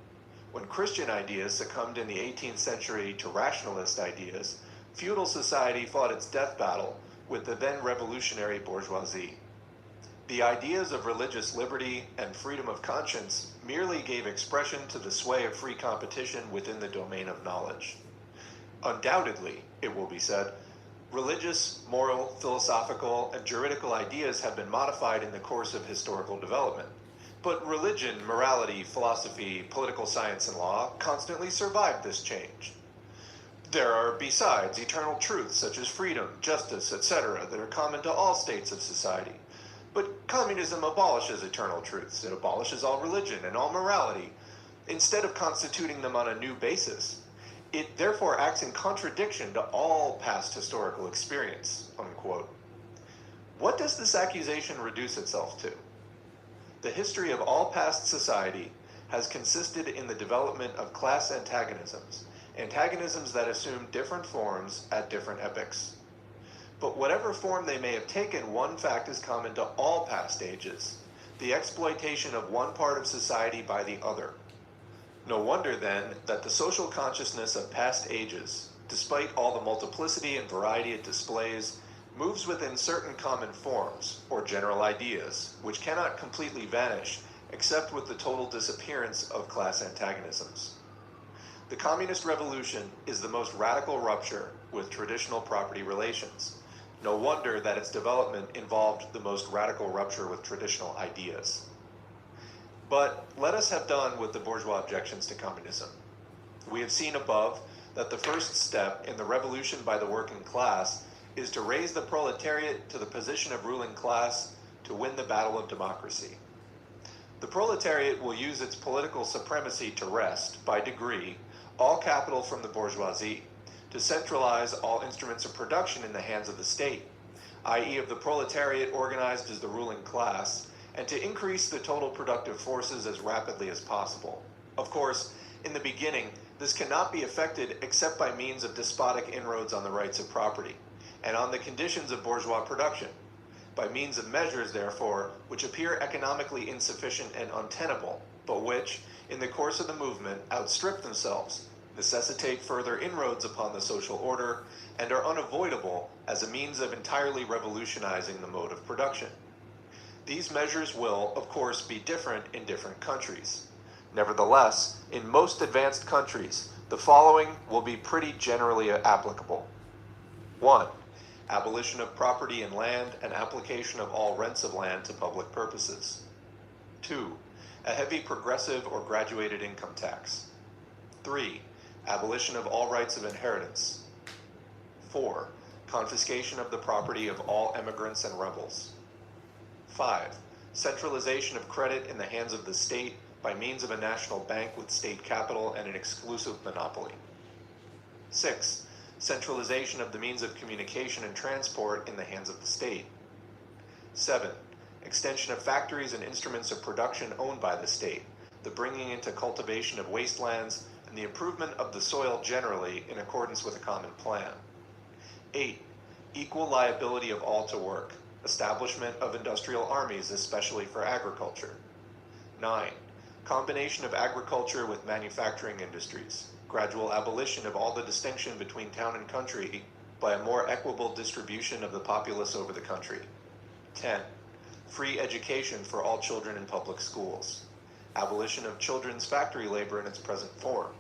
When Christian ideas succumbed in the 18th century to rationalist ideas, feudal society fought its death battle with the then revolutionary bourgeoisie. The ideas of religious liberty and freedom of conscience merely gave expression to the sway of free competition within the domain of knowledge. Undoubtedly, it will be said, religious, moral, philosophical, and juridical ideas have been modified in the course of historical development. But religion, morality, philosophy, political science, and law constantly survived this change. There are, besides, eternal truths such as freedom, justice, etc., that are common to all states of society. But communism abolishes eternal truths. It abolishes all religion and all morality, instead of constituting them on a new basis. It therefore acts in contradiction to all past historical experience, unquote. What does this accusation reduce itself to? The history of all past society has consisted in the development of class antagonisms, antagonisms that assume different forms at different epochs. But whatever form they may have taken, one fact is common to all past ages: the exploitation of one part of society by the other. No wonder, then, that the social consciousness of past ages, despite all the multiplicity and variety it displays, moves within certain common forms, or general ideas, which cannot completely vanish except with the total disappearance of class antagonisms. The communist revolution is the most radical rupture with traditional property relations. No wonder that its development involved the most radical rupture with traditional ideas. But let us have done with the bourgeois objections to communism. We have seen above that the first step in the revolution by the working class is to raise the proletariat to the position of ruling class to win the battle of democracy. The proletariat will use its political supremacy to wrest, by degree, all capital from the bourgeoisie, to centralize all instruments of production in the hands of the state, i.e. of the proletariat organized as the ruling class, and to increase the total productive forces as rapidly as possible. Of course, in the beginning, this cannot be effected except by means of despotic inroads on the rights of property, and on the conditions of bourgeois production, by means of measures, therefore, which appear economically insufficient and untenable, but which, in the course of the movement, outstrip themselves, necessitate further inroads upon the social order, and are unavoidable as a means of entirely revolutionizing the mode of production. These measures will, of course, be different in different countries. Nevertheless, in most advanced countries, the following will be pretty generally applicable. 1. Abolition of property in land and application of all rents of land to public purposes. 2. A heavy progressive or graduated income tax. 3. Abolition of all rights of inheritance. 4. Confiscation of the property of all emigrants and rebels. 5. Centralization of credit in the hands of the state by means of a national bank with state capital and an exclusive monopoly. 6. Centralization of the means of communication and transport in the hands of the state. 7. Extension of factories and instruments of production owned by the state, the bringing into cultivation of wastelands, and the improvement of the soil generally in accordance with a common plan. 8. Equal liability of all to work, establishment of industrial armies, especially for agriculture. 9. Combination of agriculture with manufacturing industries, gradual abolition of all the distinction between town and country by a more equitable distribution of the populace over the country. 10. Free education for all children in public schools. Abolition of children's factory labor in its present form.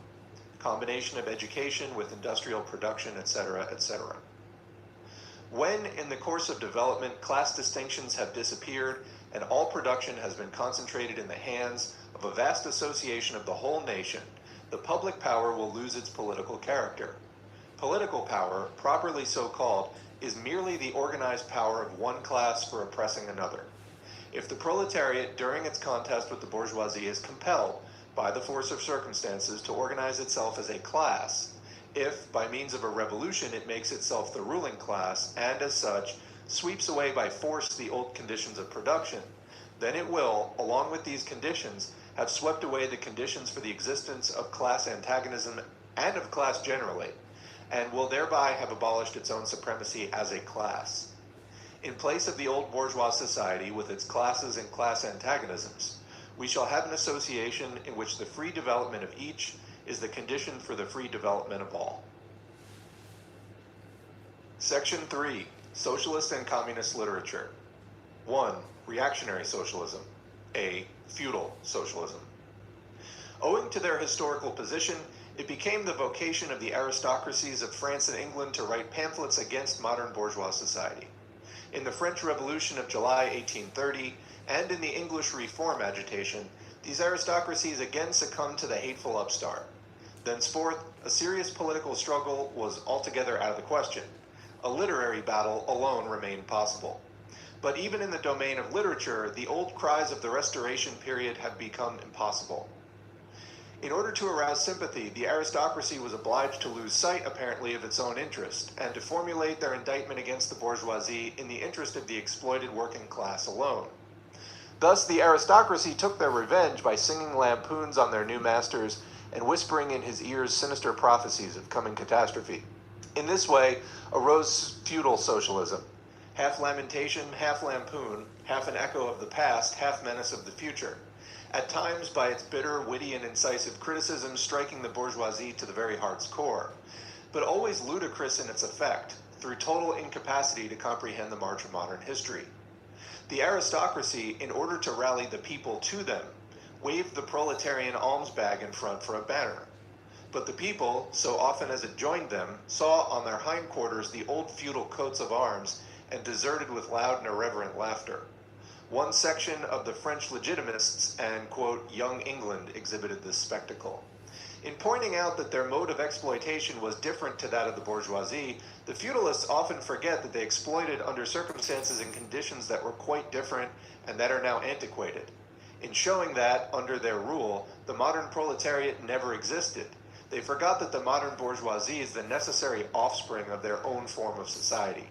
Combination of education with industrial production, etc., etc. When, in the course of development, class distinctions have disappeared and all production has been concentrated in the hands of a vast association of the whole nation, the public power will lose its political character. Political power, properly so called, is merely the organized power of one class for oppressing another. If the proletariat, during its contest with the bourgeoisie, is compelled, by the force of circumstances, to organize itself as a class, if, by means of a revolution, it makes itself the ruling class, and, as such, sweeps away by force the old conditions of production, then it will, along with these conditions, have swept away the conditions for the existence of class antagonism and of class generally, and will thereby have abolished its own supremacy as a class. In place of the old bourgeois society with its classes and class antagonisms, we shall have an association in which the free development of each is the condition for the free development of all. Section 3. Socialist and Communist Literature. 1. Reactionary Socialism. A. Feudal Socialism. Owing to their historical position, it became the vocation of the aristocracies of France and England to write pamphlets against modern bourgeois society. In the French Revolution of July 1830, and in the English Reform agitation, these aristocracies again succumbed to the hateful upstart. Thenceforth, a serious political struggle was altogether out of the question. A literary battle alone remained possible. But even in the domain of literature, the old cries of the Restoration period have become impossible. In order to arouse sympathy, the aristocracy was obliged to lose sight, apparently, of its own interest, and to formulate their indictment against the bourgeoisie in the interest of the exploited working class alone. Thus, the aristocracy took their revenge by singing lampoons on their new masters and whispering in his ears sinister prophecies of coming catastrophe. In this way arose feudal socialism, half lamentation, half lampoon, half an echo of the past, half menace of the future, at times by its bitter, witty, and incisive criticism striking the bourgeoisie to the very heart's core, but always ludicrous in its effect, through total incapacity to comprehend the march of modern history. The aristocracy, in order to rally the people to them, waved the proletarian alms bag in front for a banner. But the people, so often as it joined them, saw on their hindquarters the old feudal coats of arms, and deserted with loud and irreverent laughter. One section of the French legitimists and, quote, Young England exhibited this spectacle. In pointing out that their mode of exploitation was different to that of the bourgeoisie, the feudalists often forget that they exploited under circumstances and conditions that were quite different and that are now antiquated. In showing that, under their rule, the modern proletariat never existed, they forgot that the modern bourgeoisie is the necessary offspring of their own form of society.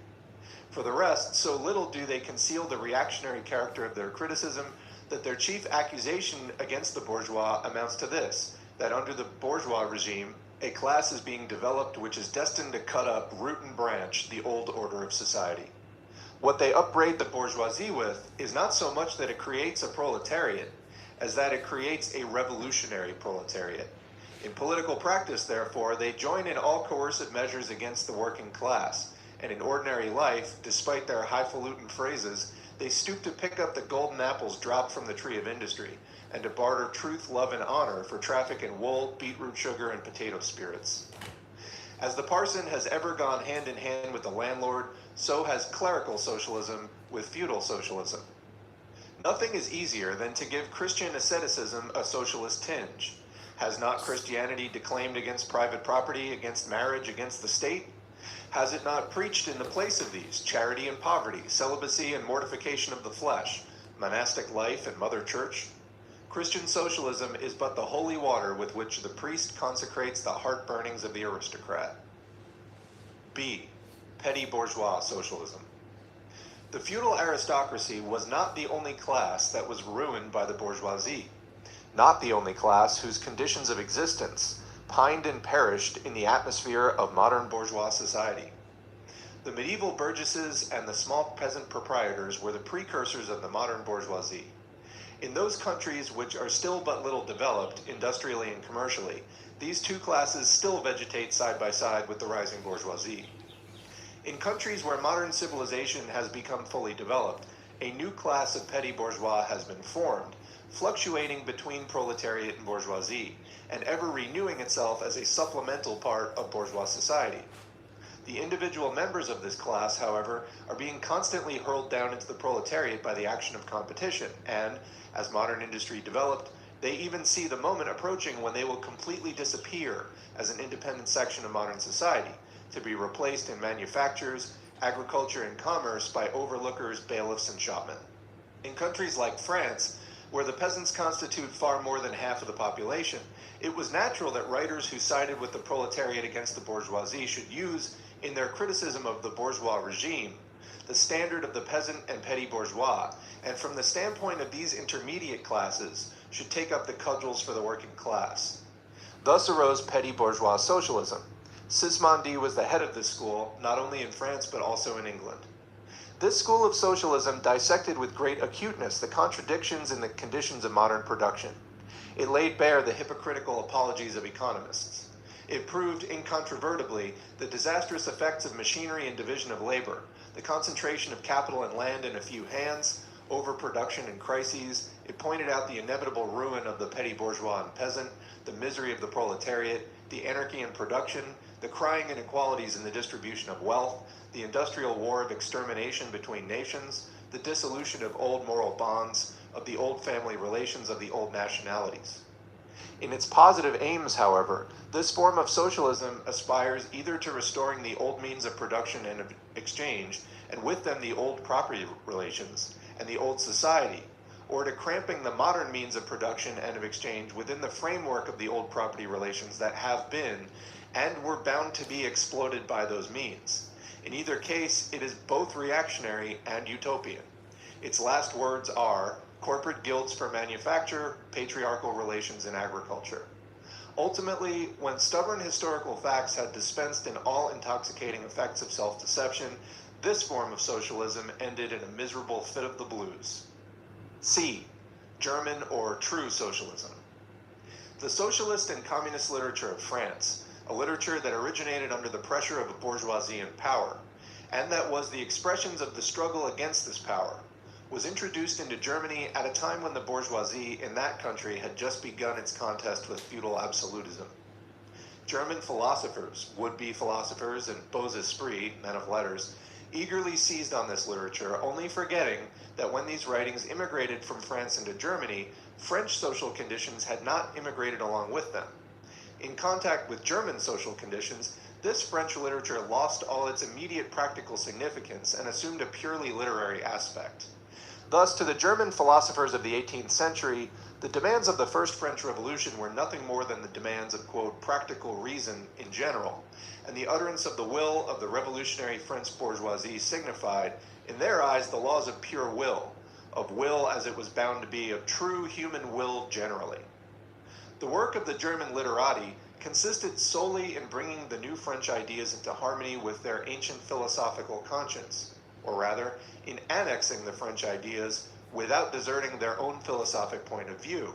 For the rest, so little do they conceal the reactionary character of their criticism that their chief accusation against the bourgeois amounts to this, that under the bourgeois regime, a class is being developed which is destined to cut up root and branch the old order of society. What they upbraid the bourgeoisie with is not so much that it creates a proletariat, as that it creates a revolutionary proletariat. In political practice, therefore, they join in all coercive measures against the working class, and in ordinary life, despite their highfalutin phrases, they stoop to pick up the golden apples dropped from the tree of industry, and to barter truth, love, and honor for traffic in wool, beetroot sugar, and potato spirits. As the parson has ever gone hand in hand with the landlord, so has clerical socialism with feudal socialism. Nothing is easier than to give Christian asceticism a socialist tinge. Has not Christianity declaimed against private property, against marriage, against the state? Has it not preached in the place of these charity and poverty, celibacy and mortification of the flesh, monastic life and mother church? Christian socialism is but the holy water with which the priest consecrates the heart burnings of the aristocrat. B. Petty bourgeois socialism. The feudal aristocracy was not the only class that was ruined by the bourgeoisie, not the only class whose conditions of existence pined and perished in the atmosphere of modern bourgeois society. The medieval burgesses and the small peasant proprietors were the precursors of the modern bourgeoisie. In those countries which are still but little developed, industrially and commercially, these two classes still vegetate side by side with the rising bourgeoisie. In countries where modern civilization has become fully developed, a new class of petty bourgeois has been formed, fluctuating between proletariat and bourgeoisie, and ever renewing itself as a supplemental part of bourgeois society. The individual members of this class, however, are being constantly hurled down into the proletariat by the action of competition, and, as modern industry developed, they even see the moment approaching when they will completely disappear as an independent section of modern society, to be replaced in manufactures, agriculture, and commerce by overlookers, bailiffs, and shopmen. In countries like France, where the peasants constitute far more than half of the population, it was natural that writers who sided with the proletariat against the bourgeoisie should use, in their criticism of the bourgeois regime, the standard of the peasant and petty bourgeois, and from the standpoint of these intermediate classes, should take up the cudgels for the working class. Thus arose petty bourgeois socialism. Sismondi was the head of this school, not only in France but also in England. This school of socialism dissected with great acuteness the contradictions in the conditions of modern production. It laid bare the hypocritical apologies of economists. It proved incontrovertibly the disastrous effects of machinery and division of labor, the concentration of capital and land in a few hands, overproduction and crises. It pointed out the inevitable ruin of the petty bourgeois and peasant, the misery of the proletariat, the anarchy in production, the crying inequalities in the distribution of wealth, the industrial war of extermination between nations, the dissolution of old moral bonds, of the old family relations of the old nationalities. In its positive aims, however, this form of socialism aspires either to restoring the old means of production and of exchange, and with them the old property relations and the old society, or to cramping the modern means of production and of exchange within the framework of the old property relations that have been and were bound to be exploited by those means. In either case, it is both reactionary and utopian. Its last words are corporate guilds for manufacture, patriarchal relations in agriculture. Ultimately, when stubborn historical facts had dispensed in all intoxicating effects of self-deception, this form of socialism ended in a miserable fit of the blues. C. German or true socialism. The socialist and communist literature of France, a literature that originated under the pressure of a bourgeoisie in power, and that was the expressions of the struggle against this power, was introduced into Germany at a time when the bourgeoisie in that country had just begun its contest with feudal absolutism. German philosophers, would-be philosophers, and beaux esprits, men of letters, eagerly seized on this literature, only forgetting that when these writings immigrated from France into Germany, French social conditions had not immigrated along with them. In contact with German social conditions, this French literature lost all its immediate practical significance and assumed a purely literary aspect. Thus, to the German philosophers of the 18th century, the demands of the First French Revolution were nothing more than the demands of, quote, practical reason in general, and the utterance of the will of the revolutionary French bourgeoisie signified, in their eyes, the laws of pure will, of will as it was bound to be, of true human will generally. The work of the German literati consisted solely in bringing the new French ideas into harmony with their ancient philosophical conscience, or rather, in annexing the French ideas without deserting their own philosophic point of view.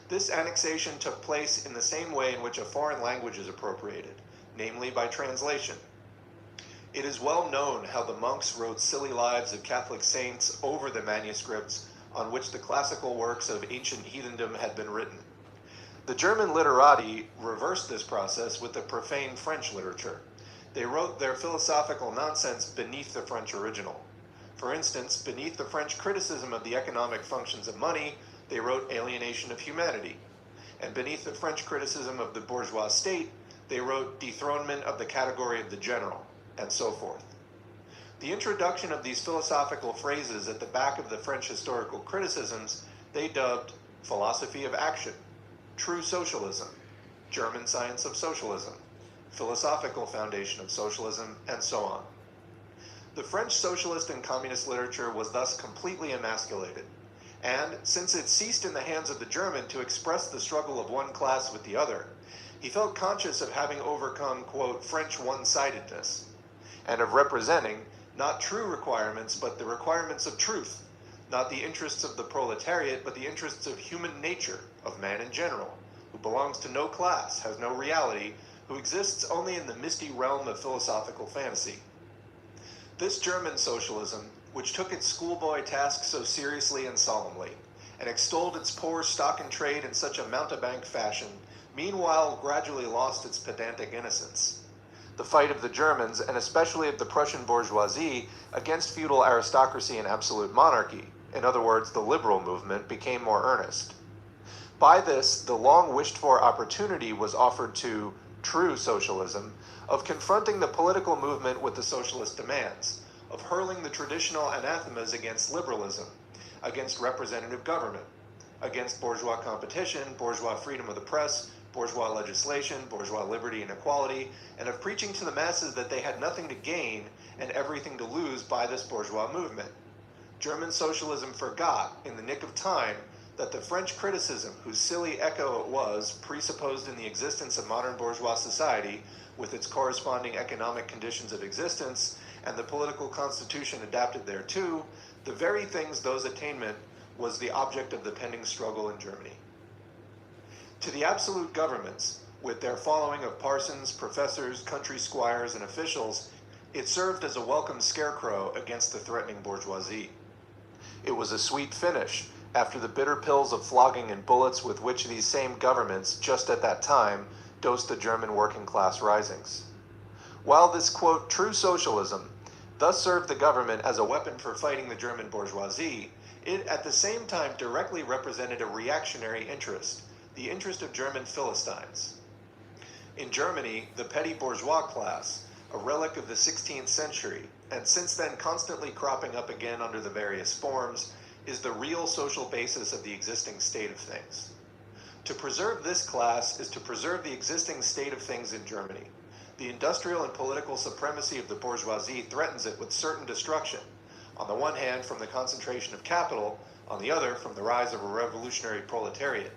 This annexation took place in the same way in which a foreign language is appropriated, namely by translation. It is well known how the monks wrote silly lives of Catholic saints over the manuscripts on which the classical works of ancient heathendom had been written. The German literati reversed this process with the profane French literature. They wrote their philosophical nonsense beneath the French original. For instance, beneath the French criticism of the economic functions of money, they wrote alienation of humanity. And beneath the French criticism of the bourgeois state, they wrote dethronement of the category of the general, and so forth. The introduction of these philosophical phrases at the back of the French historical criticisms they dubbed philosophy of action, true socialism, German science of socialism, philosophical foundation of socialism, and so on. The French socialist and communist literature was thus completely emasculated, and since it ceased in the hands of the German to express the struggle of one class with the other, he felt conscious of having overcome, quote, French one-sidedness, and of representing not true requirements, but the requirements of truth, not the interests of the proletariat, but the interests of human nature, of man in general, who belongs to no class, has no reality, who exists only in the misty realm of philosophical fantasy. This German socialism, which took its schoolboy task so seriously and solemnly, and extolled its poor stock in trade in such a mountebank fashion, meanwhile gradually lost its pedantic innocence. The fight of the Germans, and especially of the Prussian bourgeoisie, against feudal aristocracy and absolute monarchy, in other words, the liberal movement, became more earnest. By this, the long-wished-for opportunity was offered to true socialism of confronting the political movement with the socialist demands, of hurling the traditional anathemas against liberalism, against representative government, against bourgeois competition, bourgeois freedom of the press, bourgeois legislation, bourgeois liberty and equality, and of preaching to the masses that they had nothing to gain and everything to lose by this bourgeois movement. German socialism forgot, in the nick of time, that the French criticism, whose silly echo it was, presupposed in the existence of modern bourgeois society, with its corresponding economic conditions of existence, and the political constitution adapted thereto, the very things those attainment was the object of the pending struggle in Germany. To the absolute governments, with their following of parsons, professors, country squires, and officials, it served as a welcome scarecrow against the threatening bourgeoisie. It was a sweet finish after the bitter pills of flogging and bullets with which these same governments, just at that time, dosed the German working class risings. While this, quote, true socialism thus served the government as a weapon for fighting the German bourgeoisie, it at the same time directly represented a reactionary interest, the interest of German Philistines. In Germany, the petty bourgeois class, a relic of the 16th century, and since then constantly cropping up again under the various forms, is the real social basis of the existing state of things. To preserve this class is to preserve the existing state of things in Germany. The industrial and political supremacy of the bourgeoisie threatens it with certain destruction, on the one hand from the concentration of capital, on the other from the rise of a revolutionary proletariat.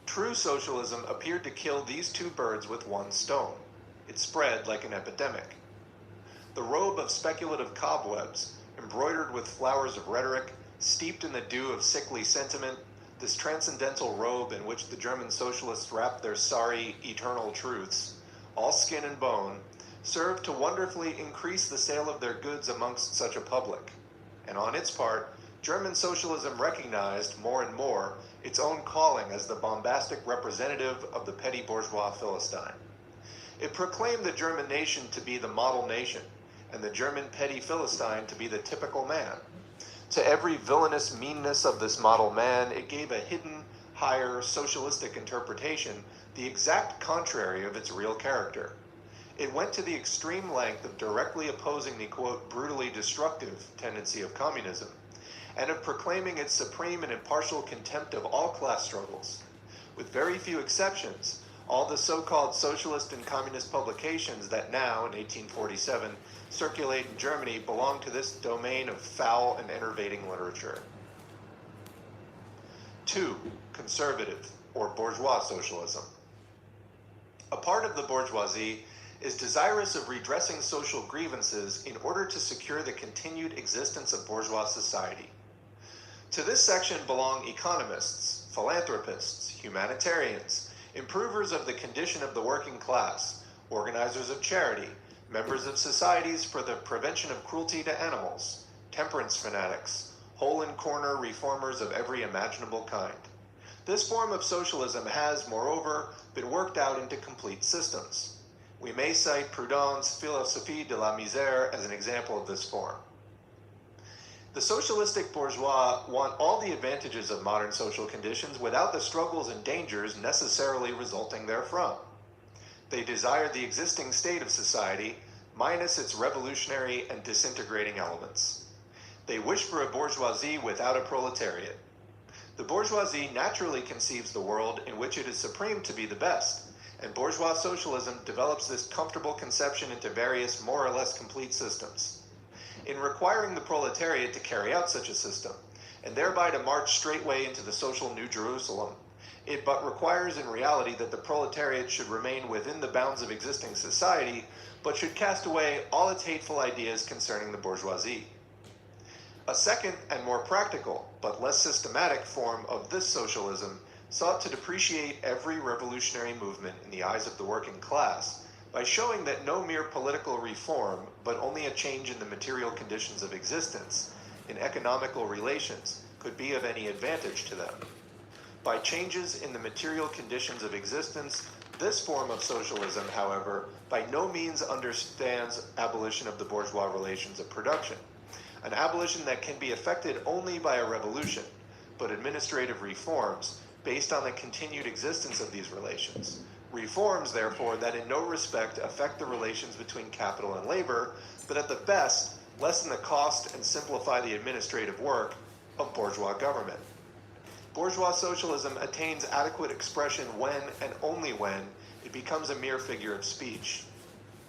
True socialism appeared to kill these two birds with one stone. It spread like an epidemic. The robe of speculative cobwebs, embroidered with flowers of rhetoric, steeped in the dew of sickly sentiment, this transcendental robe in which the German socialists wrapped their sorry, eternal truths, all skin and bone, served to wonderfully increase the sale of their goods amongst such a public. And on its part, German socialism recognized, more and more, its own calling as the bombastic representative of the petty bourgeois Philistine. It proclaimed the German nation to be the model nation, and the German petty Philistine to be the typical man. To every villainous meanness of this model man, it gave a hidden, higher, socialistic interpretation, the exact contrary of its real character. It went to the extreme length of directly opposing the, quote, brutally destructive tendency of communism, and of proclaiming its supreme and impartial contempt of all class struggles. With very few exceptions, all the so-called socialist and communist publications that now, in 1847, circulate in Germany belong to this domain of foul and enervating literature. 2. Conservative, or bourgeois socialism. A part of the bourgeoisie is desirous of redressing social grievances in order to secure the continued existence of bourgeois society. To this section belong economists, philanthropists, humanitarians, improvers of the condition of the working class, organizers of charity, members of societies for the prevention of cruelty to animals, temperance fanatics, hole-and-corner reformers of every imaginable kind. This form of socialism has, moreover, been worked out into complete systems. We may cite Proudhon's Philosophie de la Misère as an example of this form. The socialistic bourgeois want all the advantages of modern social conditions without the struggles and dangers necessarily resulting therefrom. They desire the existing state of society, minus its revolutionary and disintegrating elements. They wish for a bourgeoisie without a proletariat. The bourgeoisie naturally conceives the world in which it is supreme to be the best, and bourgeois socialism develops this comfortable conception into various more or less complete systems. In requiring the proletariat to carry out such a system, and thereby to march straightway into the social New Jerusalem, it but requires in reality that the proletariat should remain within the bounds of existing society, but should cast away all its hateful ideas concerning the bourgeoisie. A second and more practical, but less systematic form of this socialism sought to depreciate every revolutionary movement in the eyes of the working class by showing that no mere political reform, but only a change in the material conditions of existence, in economical relations, could be of any advantage to them. By changes in the material conditions of existence, this form of socialism, however, by no means understands abolition of the bourgeois relations of production, an abolition that can be effected only by a revolution, but administrative reforms based on the continued existence of these relations. Reforms, therefore, that in no respect affect the relations between capital and labor, but at the best lessen the cost and simplify the administrative work of bourgeois government. Bourgeois socialism attains adequate expression when and only when it becomes a mere figure of speech.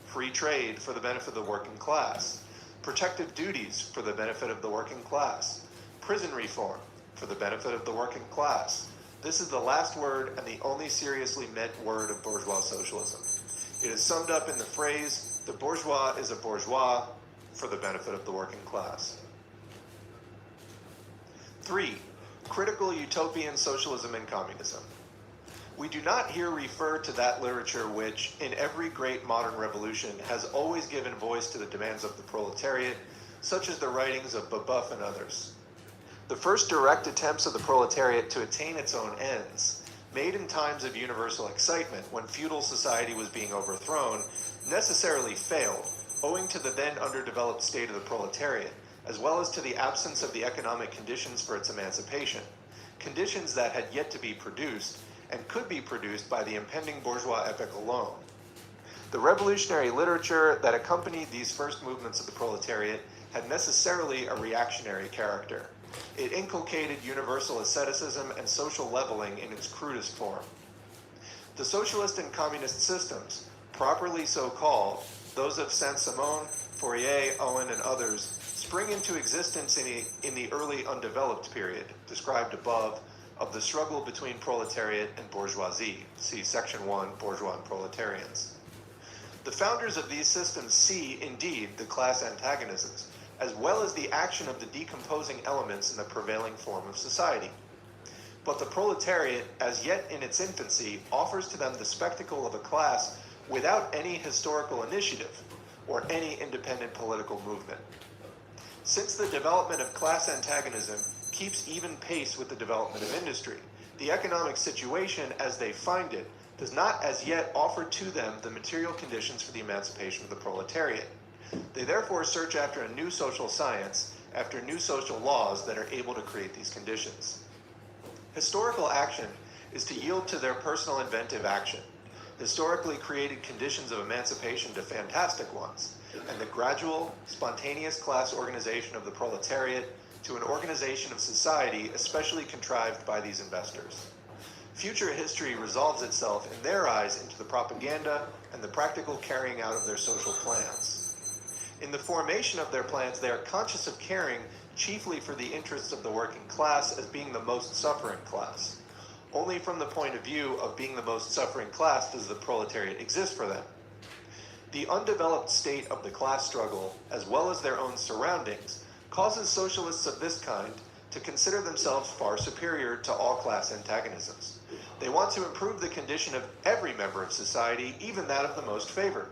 Free trade for the benefit of the working class, protective duties for the benefit of the working class, prison reform for the benefit of the working class. This is the last word and the only seriously meant word of bourgeois socialism. It is summed up in the phrase, the bourgeois is a bourgeois for the benefit of the working class. 3. Critical utopian socialism and communism. We do not here refer to that literature which, in every great modern revolution, has always given voice to the demands of the proletariat, such as the writings of Babeuf and others. The first direct attempts of the proletariat to attain its own ends, made in times of universal excitement when feudal society was being overthrown, necessarily failed, owing to the then underdeveloped state of the proletariat, as well as to the absence of the economic conditions for its emancipation, conditions that had yet to be produced and could be produced by the impending bourgeois epoch alone. The revolutionary literature that accompanied these first movements of the proletariat had necessarily a reactionary character. It inculcated universal asceticism and social leveling in its crudest form. The socialist and communist systems, properly so called, those of Saint-Simon, Fourier, Owen, and others, spring into existence in the early undeveloped period, described above, of the struggle between proletariat and bourgeoisie. See Section 1, Bourgeois and Proletarians. The founders of these systems see, indeed, the class antagonisms, as well as the action of the decomposing elements in the prevailing form of society. But the proletariat, as yet in its infancy, offers to them the spectacle of a class without any historical initiative or any independent political movement. Since the development of class antagonism keeps even pace with the development of industry, the economic situation as they find it does not as yet offer to them the material conditions for the emancipation of the proletariat. They therefore search after a new social science, after new social laws that are able to create these conditions. Historical action is to yield to their personal inventive action, historically created conditions of emancipation to fantastic ones, and the gradual, spontaneous class organization of the proletariat to an organization of society especially contrived by these investors. Future history resolves itself in their eyes into the propaganda and the practical carrying out of their social plans. In the formation of their plans, they are conscious of caring chiefly for the interests of the working class as being the most suffering class. Only from the point of view of being the most suffering class does the proletariat exist for them. The undeveloped state of the class struggle, as well as their own surroundings, causes socialists of this kind to consider themselves far superior to all class antagonisms. They want to improve the condition of every member of society, even that of the most favored.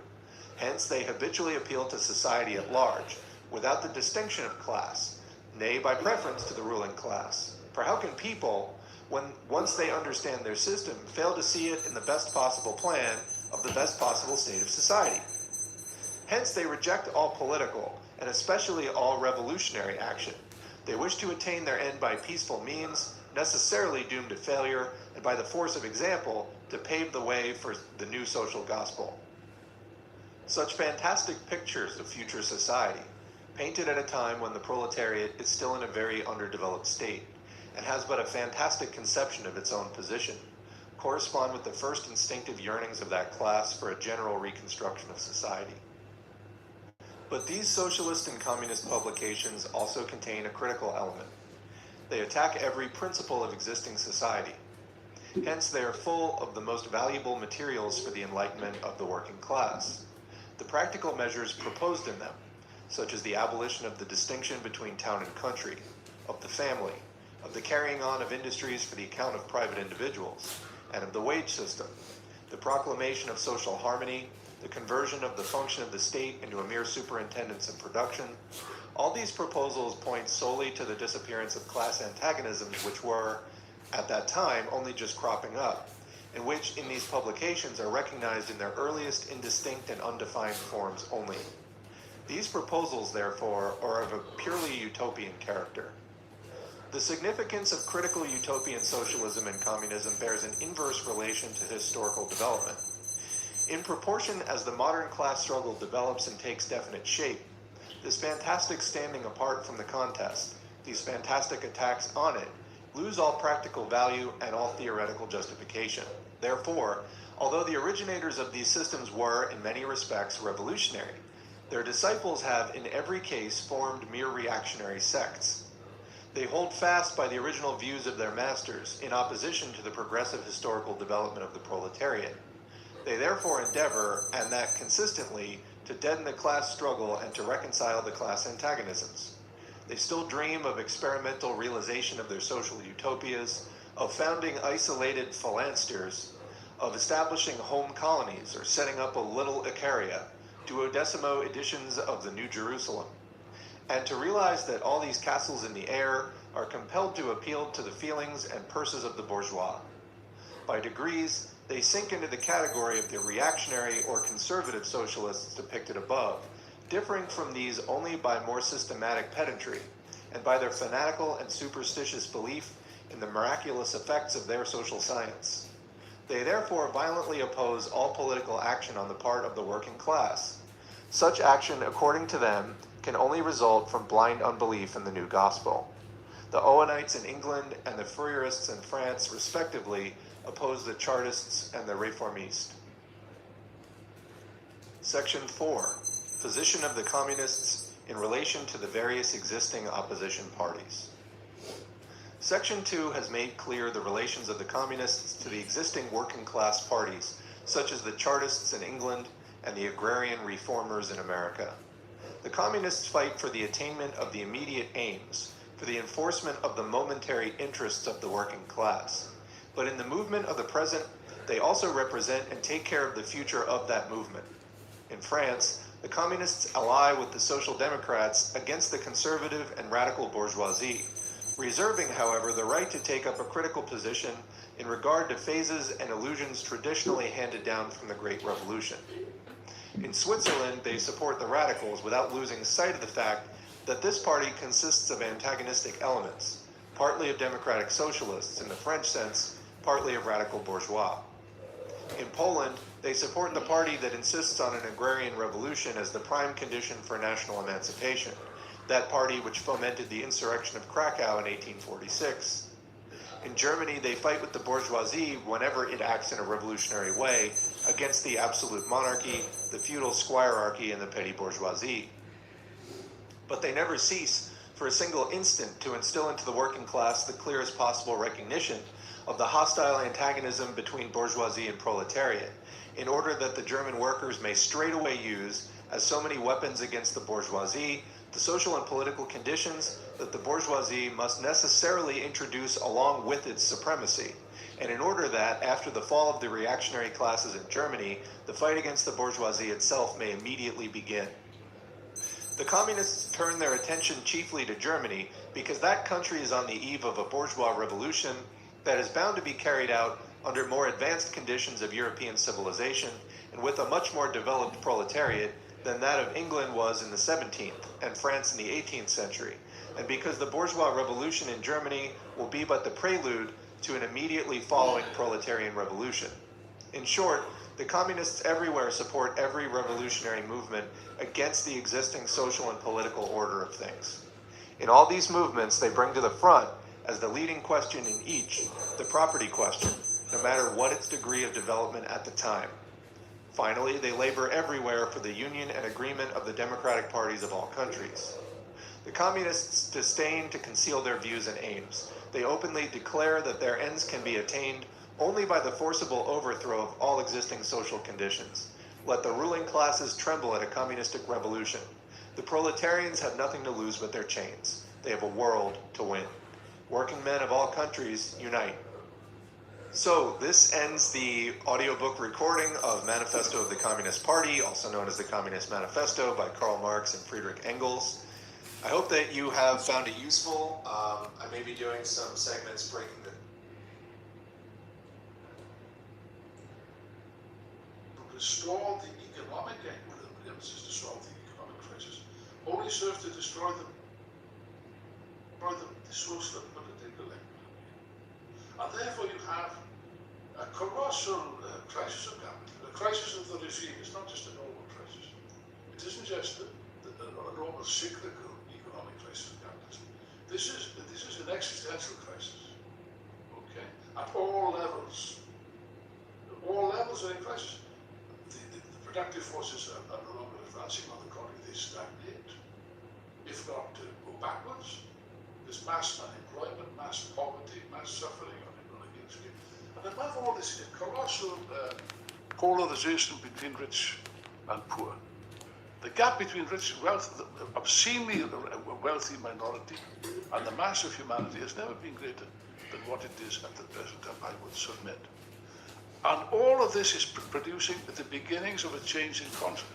Hence, they habitually appeal to society at large, without the distinction of class, nay, by preference to the ruling class. For how can people, once they understand their system, fail to see it in the best possible plan of the best possible state of society? Hence, they reject all political, and especially all revolutionary action. They wish to attain their end by peaceful means, necessarily doomed to failure, and by the force of example, to pave the way for the new social gospel. Such fantastic pictures of future society, painted at a time when the proletariat is still in a very underdeveloped state, and has but a fantastic conception of its own position, correspond with the first instinctive yearnings of that class for a general reconstruction of society. But these socialist and communist publications also contain a critical element. They attack every principle of existing society. Hence, they are full of the most valuable materials for the enlightenment of the working class. The practical measures proposed in them, such as the abolition of the distinction between town and country, of the family, of the carrying on of industries for the account of private individuals, and of the wage system, the proclamation of social harmony, the conversion of the function of the state into a mere superintendence of production, all these proposals point solely to the disappearance of class antagonisms which were, at that time, only just cropping up, and which in these publications are recognized in their earliest indistinct and undefined forms only. These proposals, therefore, are of a purely utopian character. The significance of critical utopian socialism and communism bears an inverse relation to historical development. In proportion as the modern class struggle develops and takes definite shape, this fantastic standing apart from the contest, these fantastic attacks on it, lose all practical value and all theoretical justification. Therefore, although the originators of these systems were, in many respects, revolutionary, their disciples have, in every case, formed mere reactionary sects. They hold fast by the original views of their masters, in opposition to the progressive historical development of the proletariat. They therefore endeavor, and that consistently, to deaden the class struggle and to reconcile the class antagonisms. They still dream of experimental realization of their social utopias, of founding isolated phalansters, of establishing home colonies or setting up a little Icaria, duodecimo editions of the New Jerusalem, and to realize that all these castles in the air are compelled to appeal to the feelings and purses of the bourgeois. By degrees, they sink into the category of the reactionary or conservative socialists depicted above, differing from these only by more systematic pedantry, and by their fanatical and superstitious belief in the miraculous effects of their social science. They therefore violently oppose all political action on the part of the working class. Such action, according to them, can only result from blind unbelief in the new gospel. The Owenites in England and the Fourierists in France, respectively, oppose the Chartists and the Réformistes. Section 4. Position of the Communists in relation to the various existing opposition parties. Section 2 has made clear the relations of the Communists to the existing working class parties, such as the Chartists in England and the agrarian reformers in America. The Communists fight for the attainment of the immediate aims, for the enforcement of the momentary interests of the working class. But in the movement of the present, they also represent and take care of the future of that movement. In France, the Communists ally with the Social Democrats against the conservative and radical bourgeoisie, reserving, however, the right to take up a critical position in regard to phases and illusions traditionally handed down from the Great Revolution. In Switzerland, they support the radicals without losing sight of the fact that this party consists of antagonistic elements, partly of democratic socialists in the French sense, partly of radical bourgeois. In Poland, they support the party that insists on an agrarian revolution as the prime condition for national emancipation, that party which fomented the insurrection of Krakow in 1846. In Germany, they fight with the bourgeoisie whenever it acts in a revolutionary way against the absolute monarchy, the feudal squirearchy, and the petty bourgeoisie. But they never cease for a single instant to instill into the working class the clearest possible recognition of the hostile antagonism between bourgeoisie and proletariat, in order that the German workers may straightaway use, as so many weapons against the bourgeoisie, the social and political conditions that the bourgeoisie must necessarily introduce along with its supremacy, and in order that, after the fall of the reactionary classes in Germany, the fight against the bourgeoisie itself may immediately begin. The communists turn their attention chiefly to Germany because that country is on the eve of a bourgeois revolution that is bound to be carried out under more advanced conditions of European civilization and with a much more developed proletariat than that of England was in the 17th and France in the 18th century, and because the bourgeois revolution in Germany will be but the prelude to an immediately following proletarian revolution. In short, the communists everywhere support every revolutionary movement against the existing social and political order of things. In all these movements, they bring to the front, as the leading question in each, the property question, no matter what its degree of development at the time. Finally, they labor everywhere for the union and agreement of the democratic parties of all countries. The communists disdain to conceal their views and aims. They openly declare that their ends can be attained only by the forcible overthrow of all existing social conditions. Let the ruling classes tremble at a communistic revolution. The proletarians have nothing to lose but their chains. They have a world to win. Working men of all countries, unite. So this ends the audiobook recording of Manifesto of the Communist Party, also known as the Communist Manifesto by Karl Marx and Friedrich Engels. I hope that you have found it useful. I may be doing some segments breaking the... Restore the economic equilibrium, to solve the economic crisis, only serve to destroy the social and political equilibrium. And therefore you have a colossal crisis of capital, a crisis of the regime. It's not just a normal crisis. It isn't just a normal cyclical economic crisis of capitalism. This is an existential crisis, okay? At all levels. All levels are in crisis. The productive forces are no longer advancing. On the contrary, they stagnate, if not go backwards. There's mass unemployment, mass poverty, mass suffering on a huge scale. And above all this, a colossal polarization between rich and poor. The gap between rich and wealth, the obscenely wealthy minority, and the mass of humanity has never been greater than what it is at the present time, I would submit. And all of this is producing the beginnings of a change in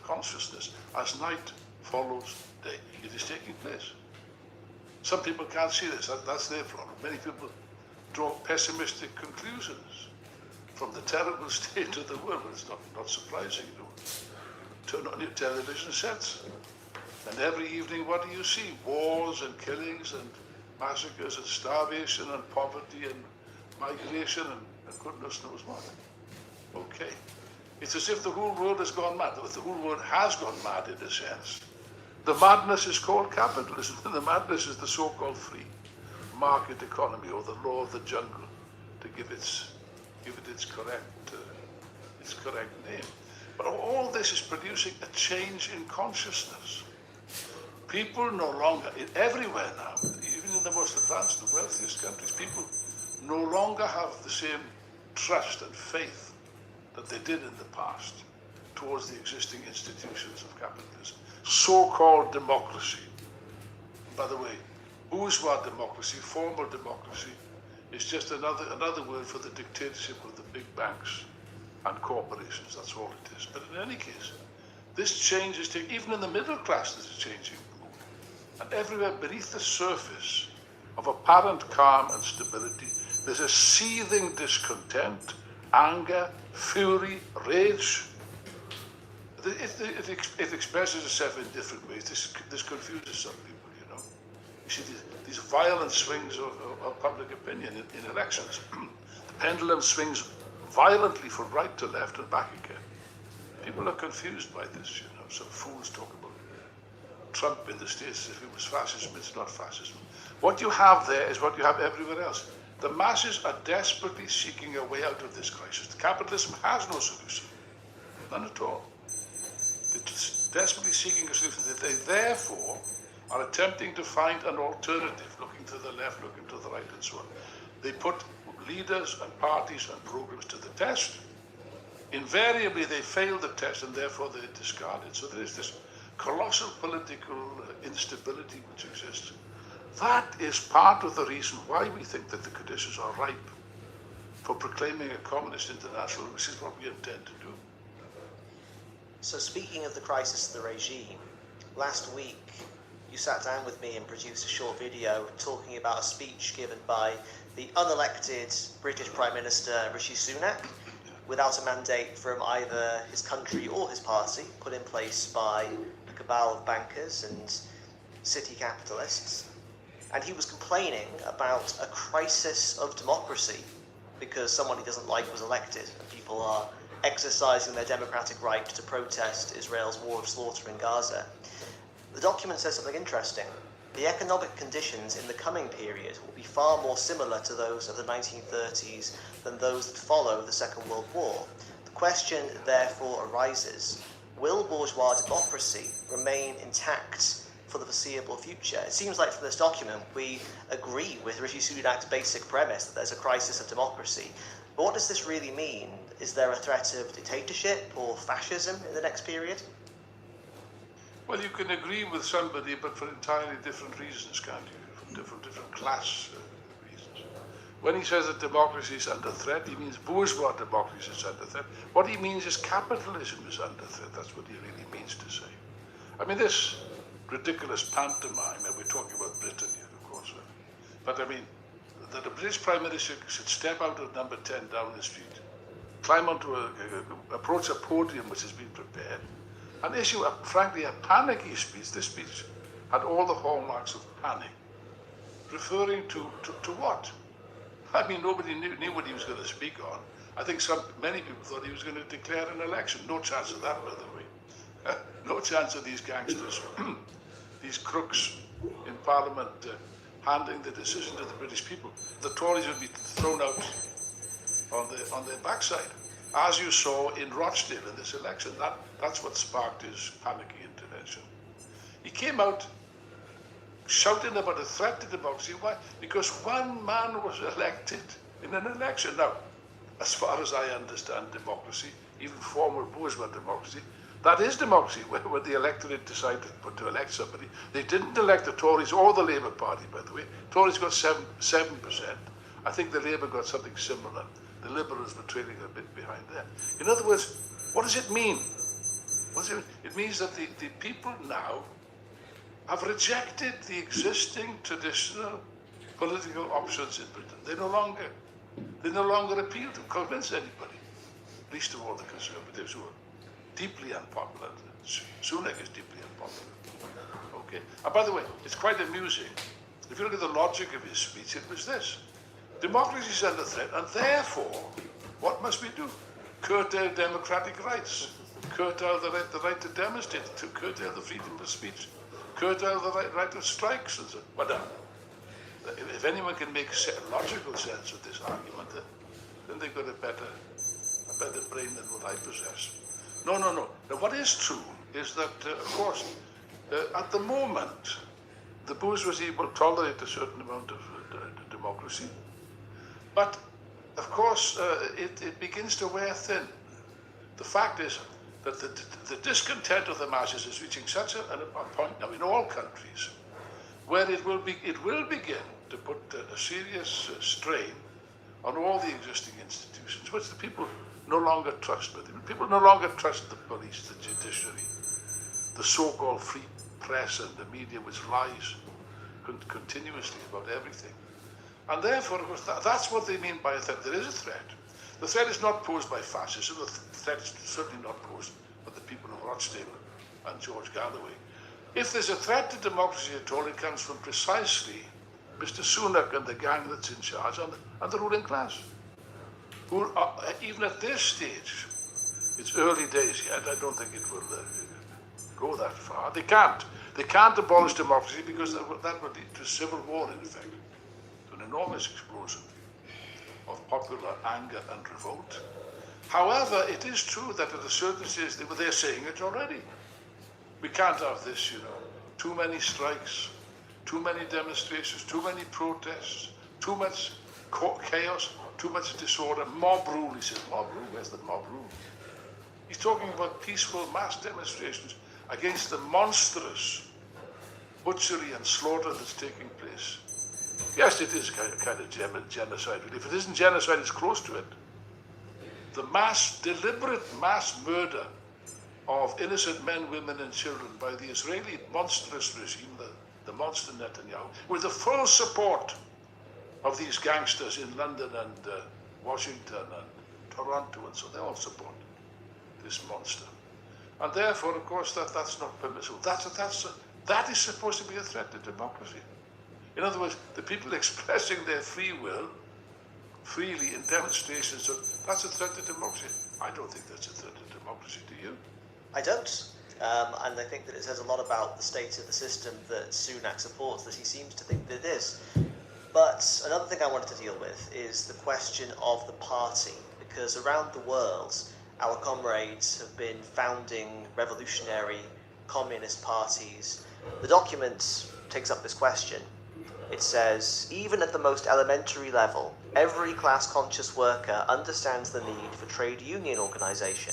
consciousness as night follows day. It is taking place. Some people can't see this, that's their problem. Many people draw pessimistic conclusions from the terrible state of the world. It's not surprising, you know. Turn on your television sets, and every evening what do you see? Wars and killings and massacres and starvation and poverty and migration and goodness knows what. Okay. It's as if the whole world has gone mad. The whole world has gone mad in a sense. The madness is called capitalism, and the madness is the so-called free market economy, or the law of the jungle, to give it its correct name. But all this is producing a change in consciousness. People no longer, everywhere now, even in the most advanced and wealthiest countries, people no longer have the same trust and faith that they did in the past towards the existing institutions of capitalism. So-called democracy. By the way, bourgeois democracy, formal democracy, is just another word for the dictatorship of the big banks and corporations. That's all it is. But in any case, this change is taking, even in the middle class, there's a changing mood. And everywhere beneath the surface of apparent calm and stability, there's a seething discontent, anger, fury, rage. it expresses itself in different ways. This confuses some people, you know. You see these violent swings of public opinion in elections. The pendulum swings violently from right to left and back again. People are confused by this, you know. Some fools talk about Trump in the States as if it was fascism. It's not fascism. What you have there is what you have everywhere else. The masses are desperately seeking a way out of this crisis. Capitalism has no solution. None at all. They're just desperately seeking a solution. They therefore are attempting to find an alternative, looking to the left, looking to the right, and so on. They put leaders and parties and programs to the test. Invariably, they fail the test, and therefore they're discarded. So there is this colossal political instability which exists. That is part of the reason why we think that the conditions are ripe for proclaiming a communist international, which is what we intend to do. So speaking of the crisis of the regime, last week you sat down with me and produced a short video talking about a speech given by the unelected British Prime Minister Rishi Sunak, without a mandate from either his country or his party, put in place by a cabal of bankers and city capitalists. And he was complaining about a crisis of democracy because someone he doesn't like was elected and people are exercising their democratic right to protest Israel's war of slaughter in Gaza. The document says something interesting. The economic conditions in the coming period will be far more similar to those of the 1930s than those that follow the Second World War. The question therefore arises, will bourgeois democracy remain intact for the foreseeable future? It seems like from this document we agree with Rishi Sunak's basic premise that there's a crisis of democracy. But what does this really mean? Is there a threat of dictatorship or fascism in the next period? Well, you can agree with somebody, but for entirely different reasons, can't you? From different class reasons. When he says that democracy is under threat, he means bourgeois democracy is under threat. What he means is capitalism is under threat. That's what he really means to say. I mean, this ridiculous pantomime, and we're talking about Britain here, of course. But I mean, that a British Prime Minister should step out of number 10 down the street, climb onto approach a podium which has been prepared, and issue, frankly, a panicky speech. This speech had all the hallmarks of panic, referring to what? I mean, nobody knew what he was going to speak on. I think many people thought he was going to declare an election. No chance of that, by the way. No chance of these gangsters, these crooks in Parliament handing the decision to the British people. The Tories would be thrown out on their backside, as you saw in Rochdale in this election. That's what sparked his panicky intervention. He came out shouting about a threat to democracy. Why? Because one man was elected in an election. Now, as far as I understand democracy, even former bourgeois democracy, that is democracy, when the electorate decided to elect somebody. They didn't elect the Tories or the Labour Party, by the way. Tories got 7%. I think the Labour got something similar. The Liberals were trailing a bit behind there. In other words, what does it mean? It means that the people now have rejected the existing traditional political options in Britain. They no longer appeal to convince anybody, least of all the Conservatives, who are deeply unpopular. Sunak is deeply unpopular. Okay. And by the way, it's quite amusing. If you look at the logic of his speech, it was this. Democracy is under threat, and therefore, what must we do? Curtail democratic rights, curtail the right to demonstrate, to curtail the freedom of speech, curtail the right of strikes, and so on. But if anyone can make logical sense of this argument, then they've got a better brain than what I possess. No. Now, what is true is that, of course, at the moment, the bourgeoisie will tolerate a certain amount of democracy. But, of course, it begins to wear thin. The fact is that the discontent of the masses is reaching such a point now in all countries where it will begin to put a serious strain on all the existing institutions, which the people no longer trust. People no longer trust the police, the judiciary, the so-called free press and the media, which lies continuously about everything. And therefore, of course, that's what they mean by a threat. There is a threat. The threat is not posed by fascism. The threat is certainly not posed but the people of Rochdale and George Galloway. If there's a threat to democracy at all, it comes from precisely Mr. Sunak and the gang that's in charge and the ruling class, who are, even at this stage, it's early days yet, I don't think it will go that far. They can't. They can't abolish democracy because that would lead to civil war, in effect, to an enormous explosion of popular anger and revolt. However, it is true that at a certain stage, they're saying it already. We can't have this, too many strikes, too many demonstrations, too many protests, too much chaos, too much disorder, mob rule, he says. Mob rule, where's the mob rule? He's talking about peaceful mass demonstrations against the monstrous butchery and slaughter that's taking place. Yes, it is kind of genocide. If it isn't genocide, it's close to it. The deliberate mass murder of innocent men, women and children by the Israeli monstrous regime, the monster Netanyahu, with the full support of these gangsters in London and Washington and Toronto, and so they all support this monster. And therefore, of course, that's not permissible. That is supposed to be a threat to democracy. In other words, the people expressing their free will freely in demonstrations, that's a threat to democracy. I don't think that's a threat to democracy, do you? I don't. And I think that it says a lot about the state of the system that Sunak supports, that he seems to think that it is. But another thing I wanted to deal with is the question of the party, because around the world, our comrades have been founding revolutionary communist parties. The document takes up this question. It says, even at the most elementary level, every class-conscious worker understands the need for trade union organization,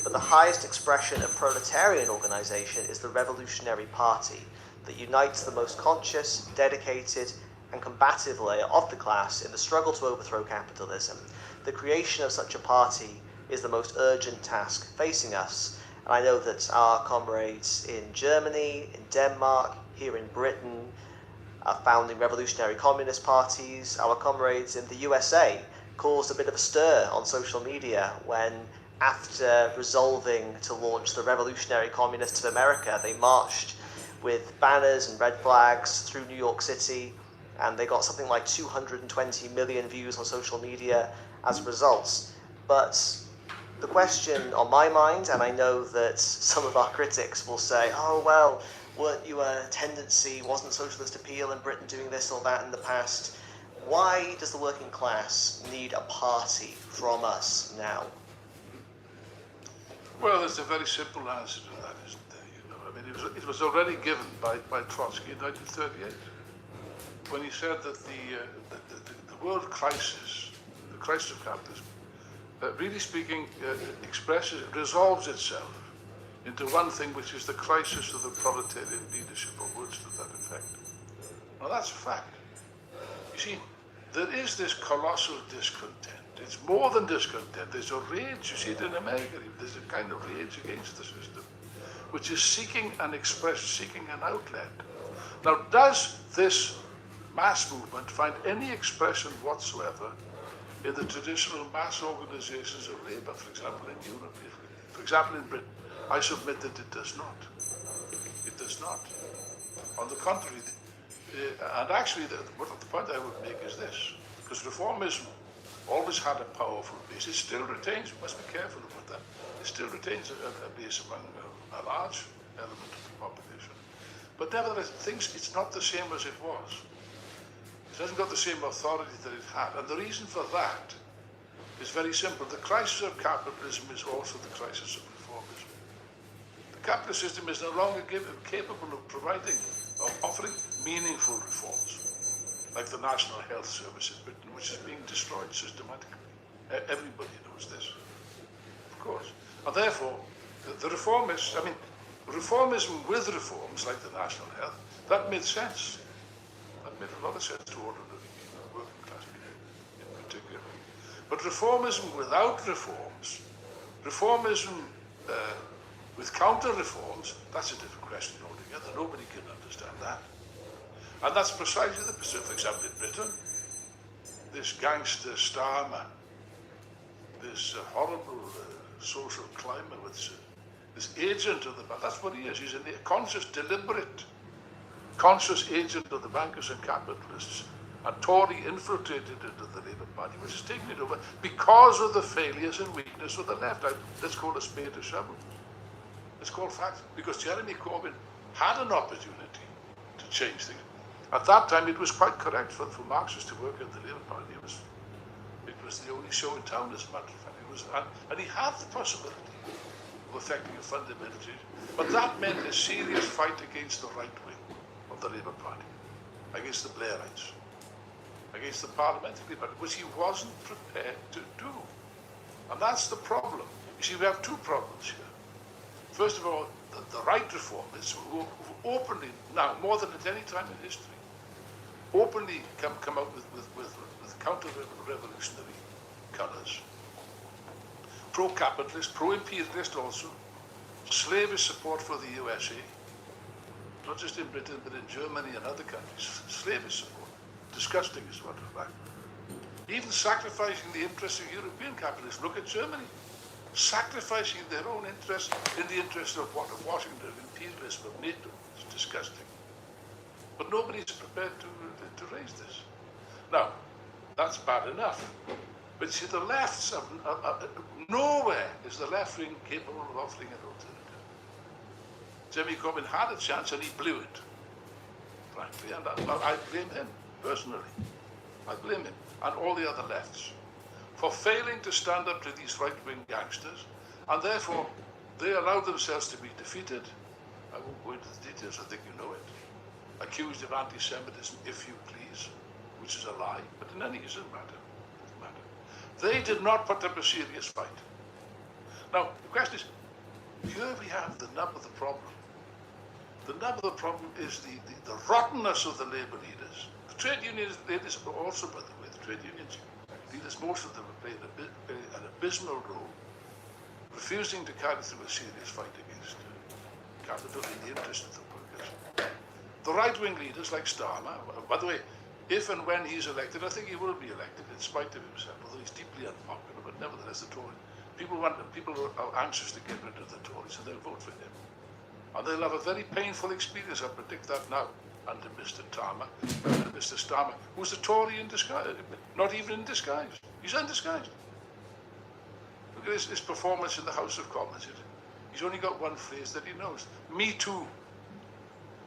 but the highest expression of proletarian organization is the revolutionary party that unites the most conscious, dedicated, and combative layer of the class in the struggle to overthrow capitalism. The creation of such a party is the most urgent task facing us. And I know that our comrades in Germany, in Denmark, here in Britain, are founding revolutionary communist parties. Our comrades in the USA caused a bit of a stir on social media when, after resolving to launch the Revolutionary Communists of America, they marched with banners and red flags through New York City, and they got something like 220 million views on social media as a result. But the question on my mind, and I know that some of our critics will say, oh, well, weren't you a tendency, wasn't socialist appeal in Britain doing this or that in the past? Why does the working class need a party from us now? Well, there's a very simple answer to that, isn't there? I mean, it was already given by Trotsky in 1938, when he said that the world crisis, the crisis of capitalism, really speaking, resolves itself into one thing, which is the crisis of the proletarian leadership, or words to that effect. Now, that's a fact. You see, there is this colossal discontent. It's more than discontent. There's a rage. You see it in America. There's a kind of rage against the system, which is seeking an expression, seeking an outlet. Now, does this mass movement find any expression whatsoever in the traditional mass organizations of labor, for example, in Europe, for example, in Britain? I submit that it does not. It does not. On the contrary, and actually, the point I would make is this, because reformism always had a powerful base. It still retains, we must be careful about that, it still retains a base among a large element of the population. But nevertheless, it's not the same as it was. It hasn't got the same authority that it had. And the reason for that is very simple. The crisis of capitalism is also the crisis of reformism. The capitalist system is no longer capable of offering meaningful reforms, like the National Health Service in Britain, which is being destroyed systematically. Everybody knows this, of course. And therefore, the reformists, reformism with reforms, like the National Health, that made sense. That made a lot of sense to ordinary people, working class people in particular. But reformism without reforms, reformism with counter-reforms, that's a different question altogether. Nobody can understand that. And that's precisely the position, for example, in Britain. This gangster Starmer, this horrible social climber which this agent of the bank. That's what he is. He's a conscious, deliberate, conscious agent of the bankers and capitalists. And Tory infiltrated into the Labour Party, which is taking it over because of the failures and weakness of the left. Let's call a spade a shovel. Let's call facts. Because Jeremy Corbyn had an opportunity to change things. At that time, it was quite correct for Marxists to work in the Labour Party. It was the only show in town, as a matter of fact. And he had the possibility of effecting a fundamental change. But that meant a serious fight against the right wing of the Labour Party, against the Blairites, against the parliamentary party, which he wasn't prepared to do. And that's the problem. You see, we have two problems here. First of all, the right reformists who openly, now more than at any time in history, openly come out with counter-revolutionary colours. Pro-capitalist, pro-imperialist also, slavish support for the USA, not just in Britain, but in Germany and other countries, slavish support. Disgusting as a matter of fact. Even sacrificing the interests of European capitalists. Look at Germany. Sacrificing their own interests in the interest of what? Of Washington, of imperialism, of NATO. It's disgusting. But nobody's prepared to raise this. Now, that's bad enough. But you see, the lefts, nowhere is the left wing capable of offering an alternative. Jeremy Corbyn had a chance and he blew it, frankly, and I blame him. Personally, I blame him and all the other lefts for failing to stand up to these right-wing gangsters, and therefore they allowed themselves to be defeated. I won't go into the details, I think you know it. Accused of anti-Semitism, if you please, which is a lie, but in any case, it doesn't matter. They did not put up a serious fight. Now, the question is, here we have the nub of the problem. The nub of the problem is the rottenness of the labour leaders. The trade union leaders also, by the way, the trade union leaders, most of them have played an abysmal role, refusing to carry through a serious fight against capital in the interest of the workers. The right-wing leaders like Starmer, by the way, if and when he's elected, I think he will be elected in spite of himself, although he's deeply unpopular, but nevertheless the Tories. People are anxious to get rid of the Tories and they'll vote for him. And they'll have a very painful experience, I predict that now, under Mr. Starmer, who's a Tory in disguise, not even in disguise. He's undisguised. Look at his performance in the House of Commons. He's only got one phrase that he knows. Me too.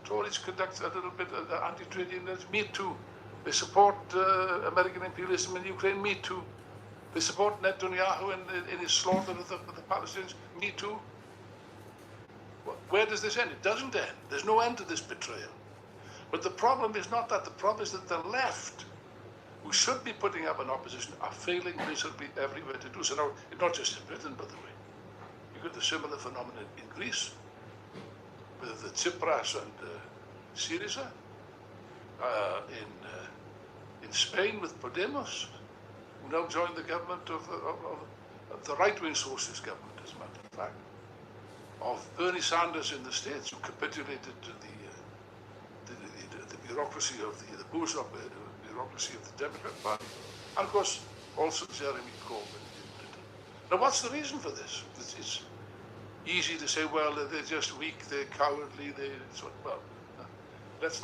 Tories conduct a little bit of anti-trade union. Me too. They support American imperialism in Ukraine. Me too. They support Netanyahu in his slaughter of the Palestinians. Me too. Where does this end? It doesn't end. There's no end to this betrayal. But the problem is not that. The problem is that the left, who should be putting up an opposition, are failing miserably everywhere to do so. Now, not just in Britain, by the way. You've got the similar phenomenon in Greece, with the Tsipras and Syriza, in Spain with Podemos, who now joined the government of the right-wing socialist government, as a matter of fact, of Bernie Sanders in the States, who capitulated to the bureaucracy of the bourgeois bureaucracy of the Democrat Party, and of course also Jeremy Corbyn in Britain. Now, what's the reason for this? It's easy to say, well, they're just weak, they're cowardly, let's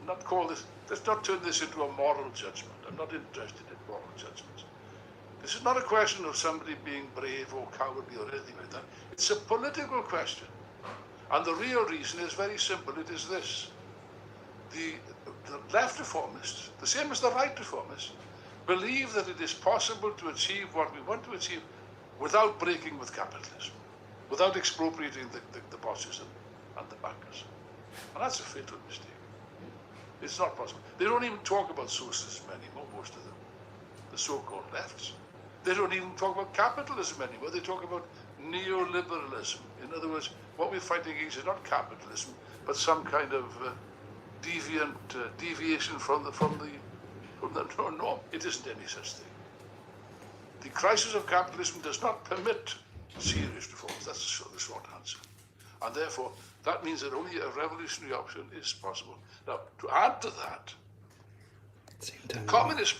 not call this. Let's not turn this into a moral judgment. I'm not interested in moral judgments. This is not a question of somebody being brave or cowardly or anything like that. It's a political question. And the real reason is very simple. It is this. The left reformists, the same as the right reformists, believe that it is possible to achieve what we want to achieve without breaking with capitalism, without expropriating the bosses and the bankers. And that's a fatal mistake. It's not possible. They don't even talk about socialism anymore, most of them, the so-called lefts. They don't even talk about capitalism anymore. They talk about neoliberalism. In other words, what we're fighting against is not capitalism, but some kind of deviation from the norm. It isn't any such thing. The crisis of capitalism does not permit serious reforms. That's the short answer. And therefore, that means that only a revolutionary option is possible. Now, to add to that, the Communist Party